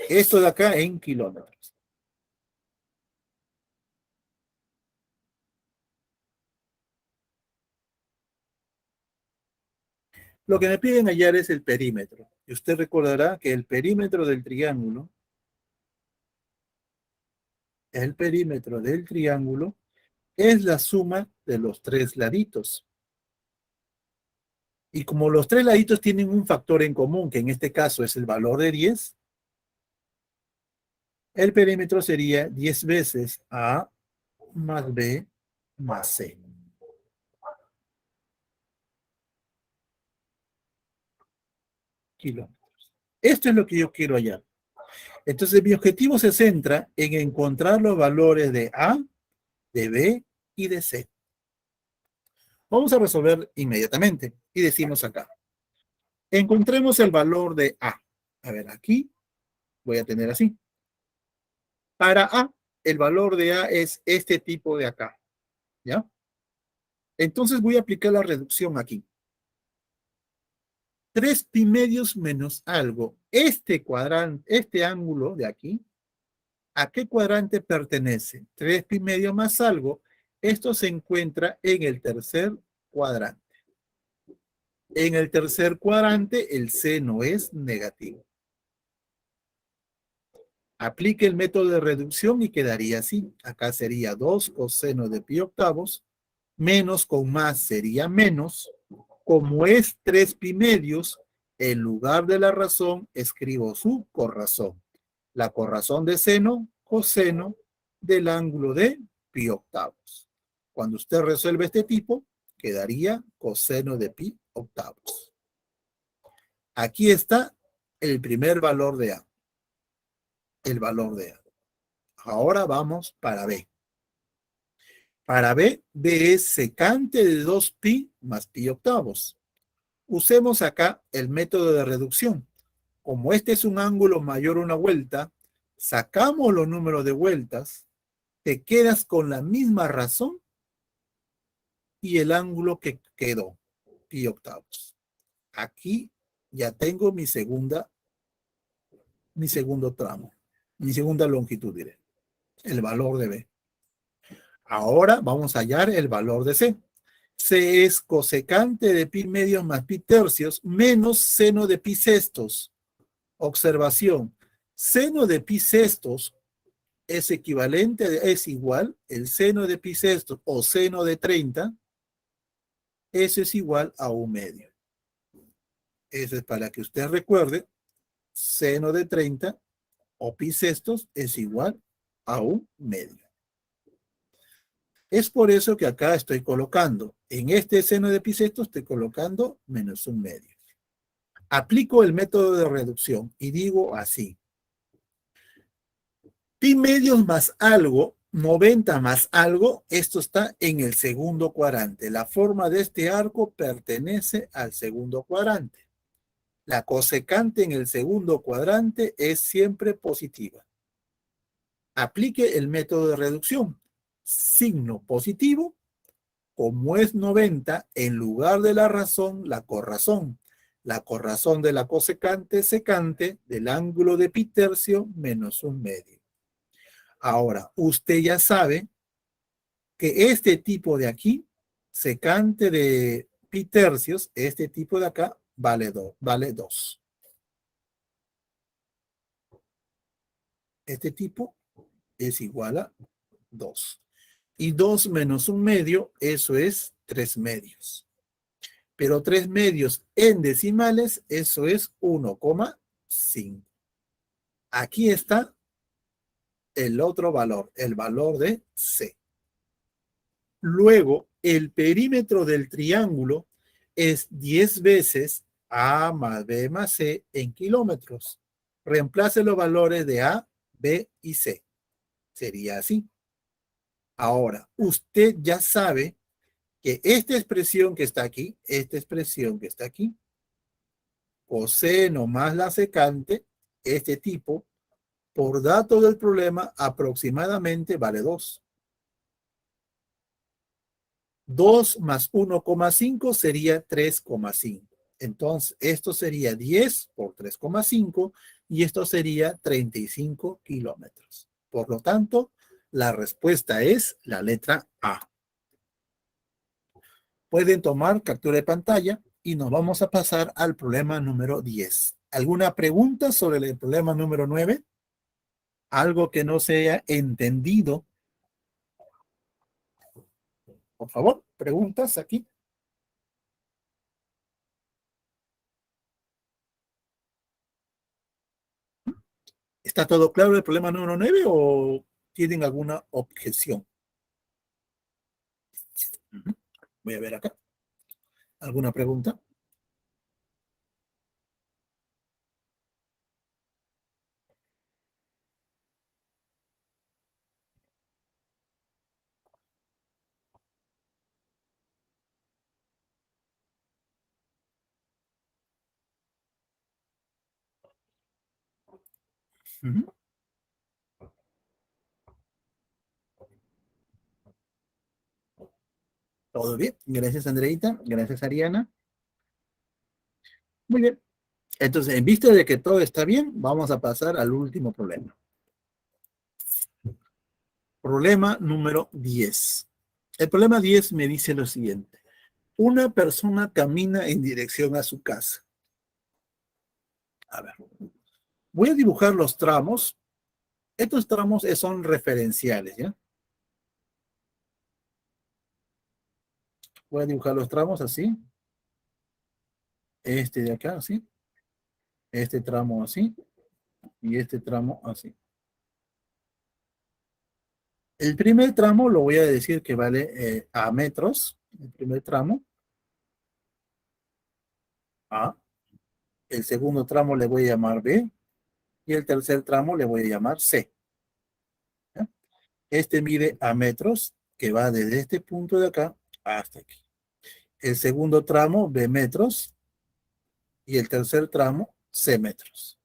Esto de acá en kilómetros. Lo que me piden hallar es el perímetro. Y usted recordará que el perímetro del triángulo es la suma de los tres laditos. Y como los tres laditos tienen un factor en común, que en este caso es el valor de 10, el perímetro sería 10 veces A más B más C. Kilómetros. Esto es lo que yo quiero hallar. Entonces mi objetivo se centra en encontrar los valores de A, de B y de C. Vamos a resolver inmediatamente y decimos acá. Encontremos el valor de A. A ver, aquí voy a tener así. Para A, el valor de A es este tipo de acá. ¿Ya? Entonces voy a aplicar la reducción aquí. 3 pi medios menos algo. Este cuadrante, este ángulo de aquí, ¿a qué cuadrante pertenece? 3 pi medio más algo. Esto se encuentra en el tercer cuadrante. En el tercer cuadrante, el seno es negativo. Aplique el método de reducción y quedaría así. Acá sería 2 coseno de pi octavos, menos con más sería menos. Como es 3 pi medios, en lugar de la razón, escribo su corrazón. La corrazón de seno, coseno del ángulo de pi octavos. Cuando usted resuelve este tipo, quedaría coseno de pi octavos. Aquí está el primer valor de A. El valor de A. Ahora vamos para B. Para B, B es secante de 2 pi más pi octavos. Usemos acá el método de reducción. Como este es un ángulo mayor a una vuelta, sacamos los números de vueltas, te quedas con la misma razón y el ángulo que quedó, pi octavos. Aquí ya tengo mi segundo tramo, mi segunda longitud, diré, el valor de B. Ahora vamos a hallar el valor de C. C es cosecante de pi medios más pi tercios menos seno de pi sextos. Observación. Seno de pi sextos es equivalente, es igual, el seno de pi sextos o seno de 30, eso es igual a 1/2. Eso es para que usted recuerde, seno de 30 o pi sextos es igual a 1/2. Es por eso que acá estoy colocando, en este seno de pi sextos estoy colocando menos 1/2. Aplico el método de reducción y digo así. Pi medios más algo, 90 más algo, esto está en el segundo cuadrante. La forma de este arco pertenece al segundo cuadrante. La cosecante en el segundo cuadrante es siempre positiva. Aplique el método de reducción. Signo positivo, como es 90, en lugar de la razón, la corrazón. La corrazón de la cosecante secante del ángulo de pi tercio menos 1/2. Ahora, usted ya sabe que este tipo de aquí, secante de pi tercios, este tipo de acá, vale 2. Este tipo es igual a 2. Y 2 menos 1/2, eso es 3 medios. Pero 3 medios en decimales, eso es 1,5. Aquí está el otro valor, el valor de C. Luego, el perímetro del triángulo es 10 veces A más B más C en kilómetros. Reemplace los valores de A, B y C. Sería así. Ahora, usted ya sabe que esta expresión que está aquí, coseno más la secante, este tipo, por dato del problema, aproximadamente vale 2. 2 más 1,5 sería 3,5. Entonces, esto sería 10 por 3,5 y esto sería 35 kilómetros. Por lo tanto, la respuesta es la letra A. Pueden tomar captura de pantalla y nos vamos a pasar al problema número 10. ¿Alguna pregunta sobre el problema número 9? ¿Algo que no se haya entendido? Por favor, preguntas aquí. ¿Está todo claro el problema número 9 o tienen alguna objeción? Voy a ver acá. ¿Alguna pregunta? Ujú. Todo bien. Gracias, Andreita. Gracias, Ariana. Muy bien. Entonces, en vista de que todo está bien, vamos a pasar al último problema. Problema número 10. El problema 10 me dice lo siguiente. Una persona camina en dirección a su casa. A ver, voy a dibujar los tramos. Estos tramos son referenciales, ¿ya? Voy a dibujar los tramos así. Este de acá, así. Este tramo así. Y este tramo así. El primer tramo lo voy a decir que vale a metros. El primer tramo, A. El segundo tramo le voy a llamar B. Y el tercer tramo le voy a llamar C. ¿Ya? Este mide a metros, que va desde este punto de acá hasta aquí. El segundo tramo, B metros. Y el tercer tramo, C metros.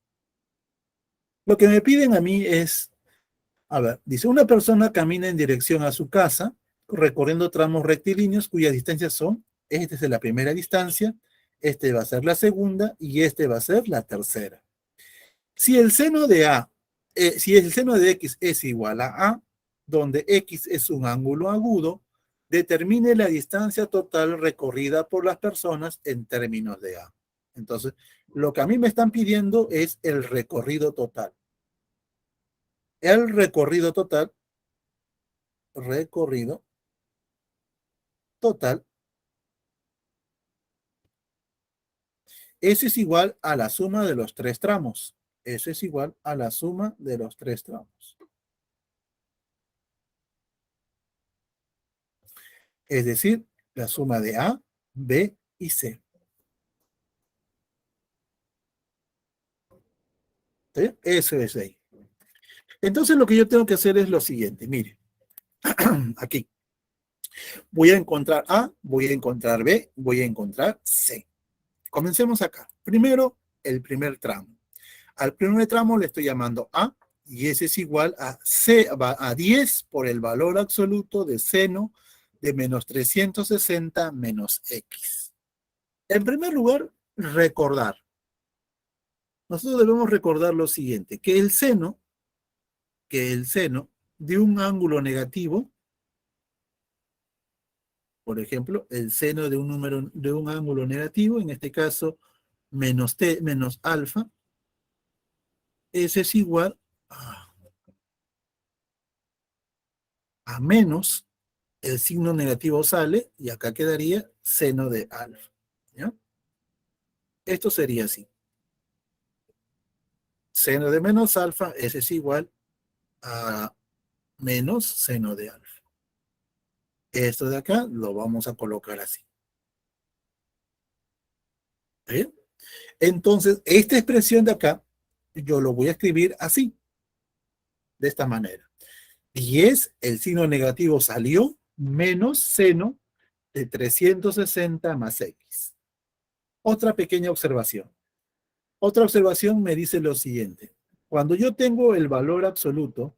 Lo que me piden a mí es, a ver, dice, una persona camina en dirección a su casa, recorriendo tramos rectilíneos cuyas distancias son, esta es la primera distancia, este va a ser la segunda y este va a ser la tercera. Si el seno de A, si el seno de X es igual a, donde X es un ángulo agudo, determine la distancia total recorrida por las personas en términos de A. Entonces, lo que a mí me están pidiendo es el recorrido total. El recorrido total, eso es igual a la suma de los tres tramos. Eso es igual a la suma de los tres tramos. Es decir, la suma de A, B y C. ¿Sí? Eso es ahí. Entonces lo que yo tengo que hacer es lo siguiente. Mire, aquí. Voy a encontrar A, voy a encontrar B, voy a encontrar C. Comencemos acá. Primero, el primer tramo. Al primer tramo le estoy llamando A y ese es igual a C, a 10 por el valor absoluto de seno de menos 360 menos X. En primer lugar, recordar. Nosotros debemos recordar lo siguiente, que el seno de un ángulo negativo, por ejemplo, el seno de un número de un ángulo negativo, en este caso menos t menos alfa, ese es igual a menos el signo negativo sale y acá quedaría seno de alfa. ¿Ya? Esto sería así. Seno de menos alfa, ese es igual a menos seno de alfa. Esto de acá lo vamos a colocar así. ¿Bien? Entonces, esta expresión de acá, yo lo voy a escribir así, de esta manera. 10, el signo negativo salió, menos seno de 360 más X. Otra pequeña observación. Otra observación me dice lo siguiente. Cuando yo tengo el valor absoluto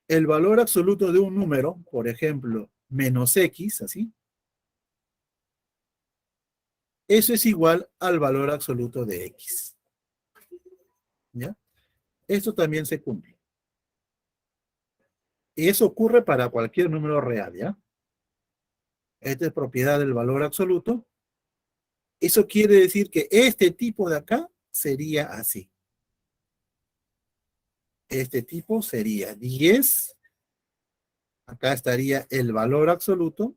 de un número, por ejemplo, menos X, así, eso es igual al valor absoluto de X. ¿Ya? Esto también se cumple. Y eso ocurre para cualquier número real, ¿ya? Esta es propiedad del valor absoluto. Eso quiere decir que este tipo de acá sería así. Este tipo sería 10. Acá estaría el valor absoluto.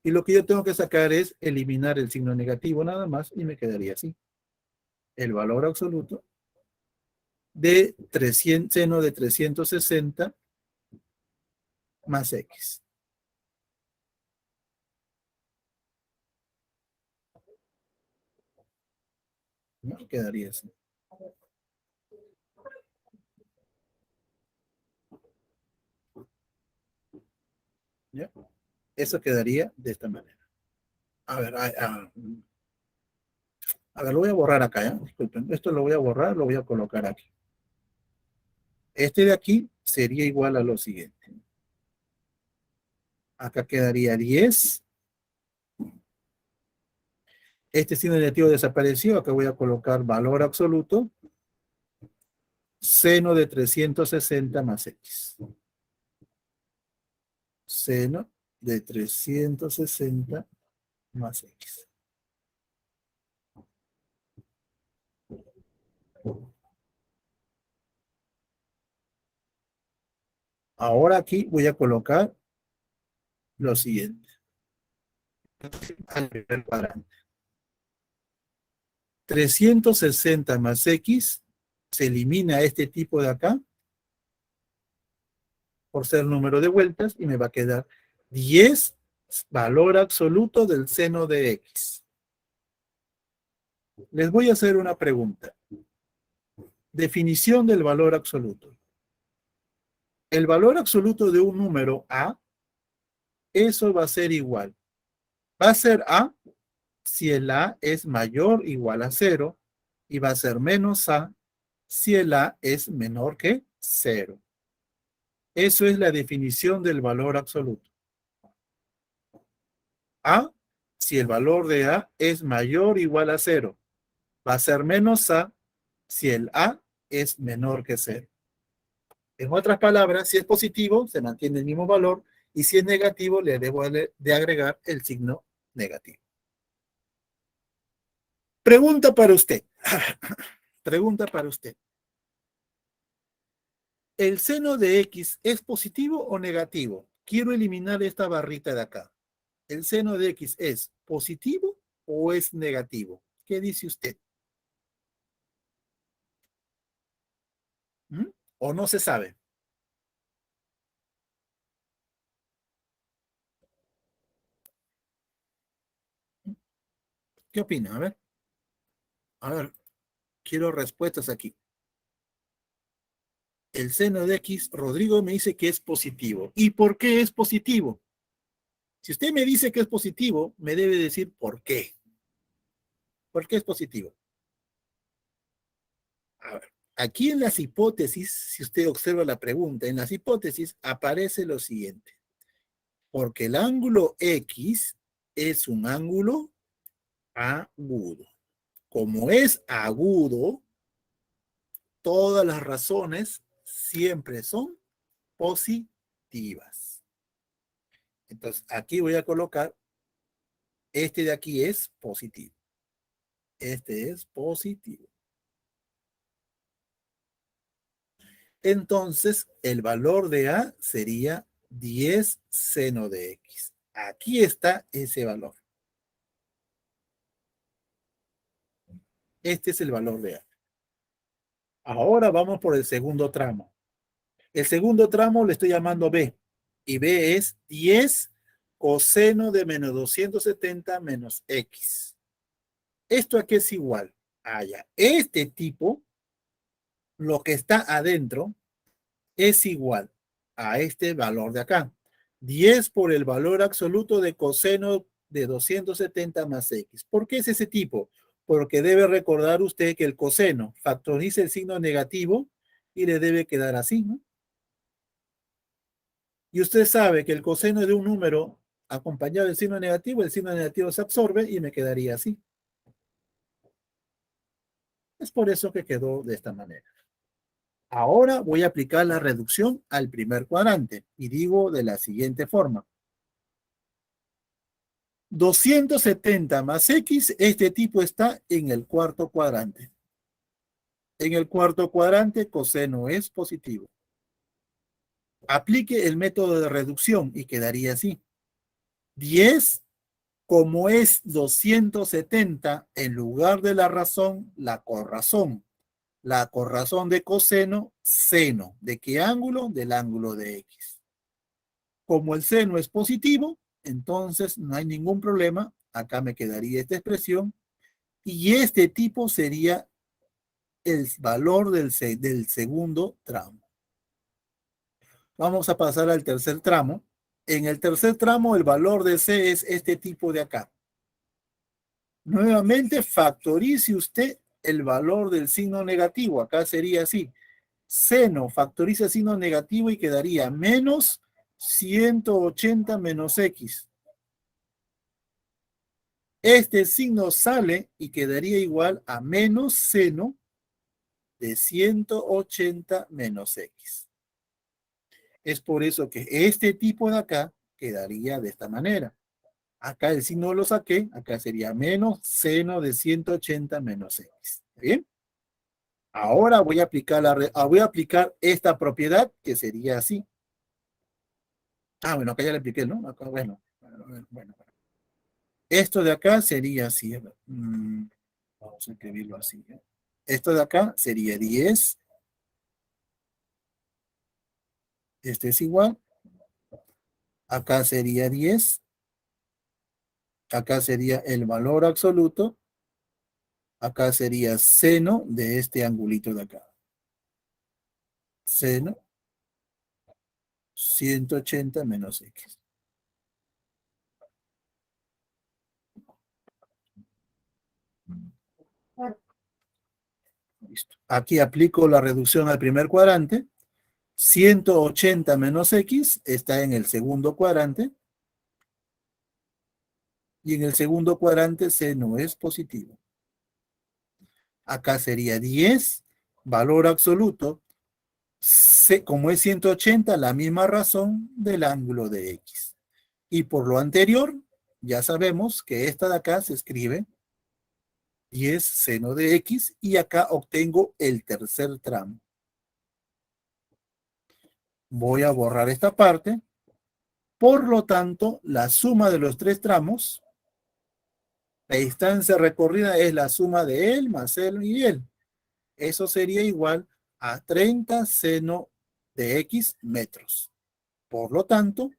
Y lo que yo tengo que sacar es eliminar el signo negativo nada más y me quedaría así. El valor absoluto de 300, seno de 360 más X. ¿No? Quedaría así. ¿Ya? Eso quedaría de esta manera. A ver, a ver, lo voy a borrar acá, ¿ya? Disculpen, esto lo voy a borrar, lo voy a colocar aquí. Este de aquí sería igual a lo siguiente. Acá quedaría 10. Este signo negativo desapareció. Acá voy a colocar valor absoluto. Seno de 360 más X. Seno de 360 más X. Ahora aquí voy a colocar lo siguiente. Al primer cuadrante. 360 más X. Se elimina este tipo de acá por ser número de vueltas y me va a quedar 10 valor absoluto del seno de X. Les voy a hacer una pregunta. Definición del valor absoluto. El valor absoluto de un número A, eso va a ser igual. Va a ser A si el A es mayor o igual a 0 y va a ser menos A si el A es menor que 0. Eso es la definición del valor absoluto. A si el valor de A es mayor o igual a 0. Va a ser menos A si el A es menor que 0. En otras palabras, si es positivo, se mantiene el mismo valor, y si es negativo, le debo de agregar el signo negativo. Pregunta para usted. Pregunta para usted. ¿El seno de X es positivo o negativo? Quiero eliminar esta barrita de acá. ¿El seno de X es positivo o es negativo? ¿Qué dice usted? ¿Mm? ¿O no se sabe? ¿Qué opina? A ver, quiero respuestas aquí. El seno de X, Rodrigo me dice que es positivo. ¿Y por qué es positivo? Si usted me dice que es positivo, me debe decir por qué. ¿Por qué es positivo? A ver, aquí en las hipótesis, si usted observa la pregunta, en las hipótesis aparece lo siguiente. Porque el ángulo X es un ángulo agudo. Como es agudo, todas las razones siempre son positivas. Entonces, aquí voy a colocar, este de aquí es positivo. Este es positivo. Entonces, el valor de A sería 10 seno de X. Aquí está ese valor. Este es el valor de A. Ahora vamos por el segundo tramo. El segundo tramo le estoy llamando B. Y B es 10 coseno de menos 270 menos X. ¿Esto a qué es igual? Ya. Este tipo, lo que está adentro, es igual a este valor de acá. 10 por el valor absoluto de coseno de 270 más X. ¿Por qué es ese tipo? Porque debe recordar usted que el coseno factoriza el signo negativo y le debe quedar así, ¿no? Y usted sabe que el coseno de un número acompañado del signo negativo, el signo negativo se absorbe y me quedaría así. Es por eso que quedó de esta manera. Ahora voy a aplicar la reducción al primer cuadrante y digo de la siguiente forma. 270 más X, este tipo está en el cuarto cuadrante. En el cuarto cuadrante, coseno es positivo. Aplique el método de reducción y quedaría así. 10, como es 270, en lugar de la razón, la corrazón. La corrazón de coseno, seno. ¿De qué ángulo? Del ángulo de X. Como el seno es positivo, entonces no hay ningún problema. Acá me quedaría esta expresión. Y este tipo sería el valor del segundo tramo. Vamos a pasar al tercer tramo. En el tercer tramo, el valor de C es este tipo de acá. Nuevamente, factorice usted el valor del signo negativo. Acá sería así. Seno, factoriza el signo negativo y quedaría menos 180 menos x. Este signo sale y quedaría igual a menos seno de 180 menos x. Es por eso que este tipo de acá quedaría de esta manera. Acá el signo lo saqué, acá sería menos seno de 180 menos x. ¿Bien? Ahora voy a aplicar, voy a aplicar esta propiedad que sería así. Ah, bueno, acá ya le apliqué, ¿no? Acá, bueno. Esto de acá sería así. Vamos a escribirlo así. Esto de acá sería 10. Este es igual. Acá sería 10. Acá sería el valor absoluto. Acá sería seno de este angulito de acá. Seno 180 menos x. Listo. Aquí aplico la reducción al primer cuadrante. 180 menos x está en el segundo cuadrante. Y en el segundo cuadrante seno es positivo. Acá sería 10, valor absoluto. Como es 180, la misma razón del ángulo de x. Y por lo anterior, ya sabemos que esta de acá se escribe 10 seno de x y acá obtengo el tercer tramo. Voy a borrar esta parte. Por lo tanto, la suma de los tres tramos, la distancia recorrida es la suma de él más él y él. Eso sería igual a 30 seno de x metros. Por lo tanto,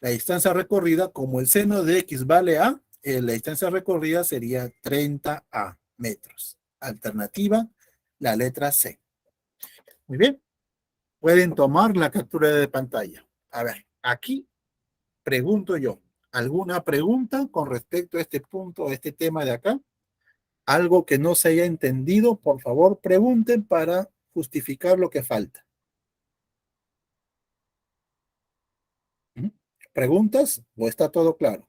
la distancia recorrida, como el seno de x vale a, la distancia recorrida sería 30 metros. Alternativa, la letra C. Muy bien. Pueden tomar la captura de pantalla. A ver, aquí pregunto yo. ¿Alguna pregunta con respecto a este punto, a este tema de acá? Algo que no se haya entendido, por favor, pregunten para justificar lo que falta. ¿Preguntas o está todo claro?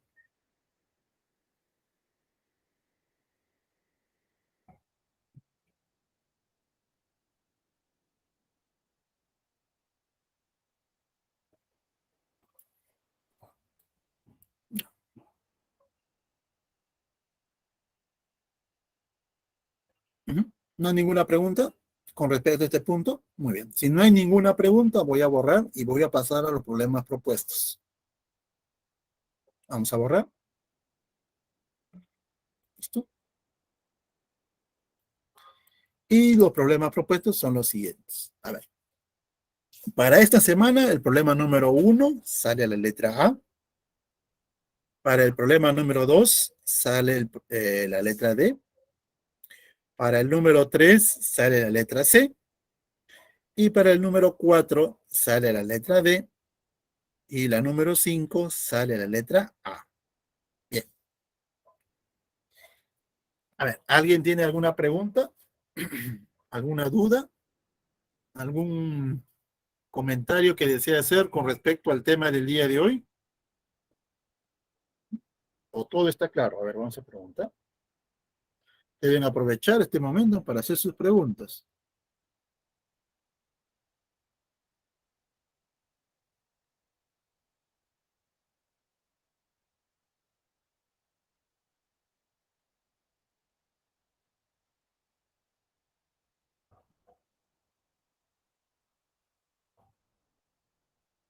¿No hay ninguna pregunta con respecto a este punto? Muy bien. Si no hay ninguna pregunta, voy a borrar y voy a pasar a los problemas propuestos. Vamos a borrar. ¿Listo? Y los problemas propuestos son los siguientes. A ver. Para esta semana, el problema número 1 sale a la letra A. Para el problema número 2 sale la letra D. Para el número 3 sale la letra C. Y para el número 4 sale la letra D. Y la número 5 sale la letra A. Bien. A ver, ¿alguien tiene alguna pregunta? ¿Alguna duda? ¿Algún comentario que desea hacer con respecto al tema del día de hoy? ¿O todo está claro? A ver, vamos a preguntar. Deben aprovechar este momento para hacer sus preguntas.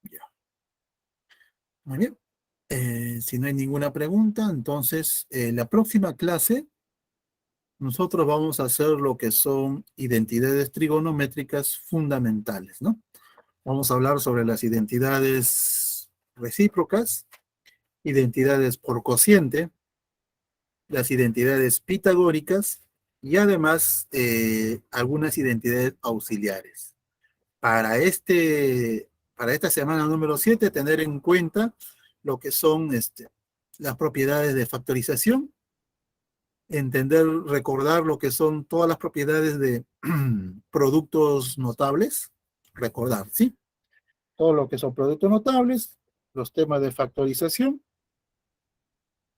Ya. Muy bien. Si no hay ninguna pregunta, entonces la próxima clase nosotros vamos a hacer lo que son identidades trigonométricas fundamentales, ¿no? Vamos a hablar sobre las identidades recíprocas, identidades por cociente, las identidades pitagóricas y además algunas identidades auxiliares. Para, para esta semana número 7, tener en cuenta lo que son las propiedades de factorización, entender, recordar lo que son todas las propiedades de productos notables, recordar, ¿sí? Todo lo que son productos notables, los temas de factorización,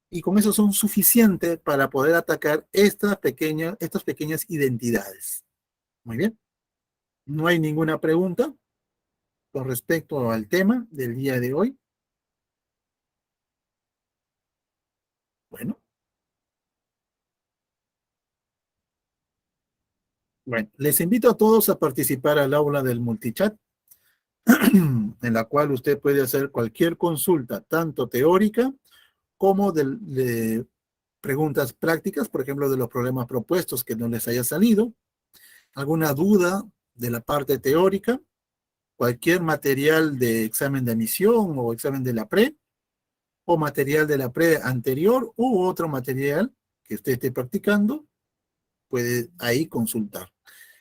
y con eso son suficientes para poder atacar estas pequeñas identidades. Muy bien. No hay ninguna pregunta con respecto al tema del día de hoy. Bueno, bueno, les invito a todos a participar al aula del multichat, en la cual usted puede hacer cualquier consulta, tanto teórica como de preguntas prácticas, por ejemplo, de los problemas propuestos que no les haya salido, alguna duda de la parte teórica, cualquier material de examen de admisión o examen de la pre, o material de la pre anterior, u otro material que usted esté practicando, puede ahí consultar.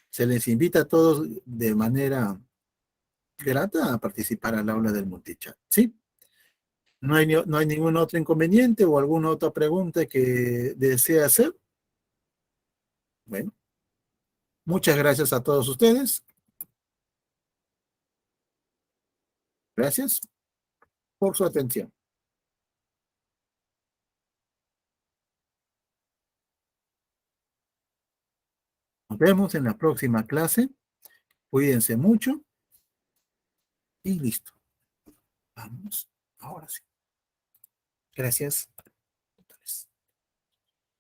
Se les invita a todos de manera grata a participar al aula del multichat, ¿sí? No hay ningún otro inconveniente o alguna otra pregunta que desee hacer. Bueno, muchas gracias a todos ustedes. Gracias por su atención. Nos vemos en la próxima clase. Cuídense mucho y listo. Vamos. Ahora sí. Gracias.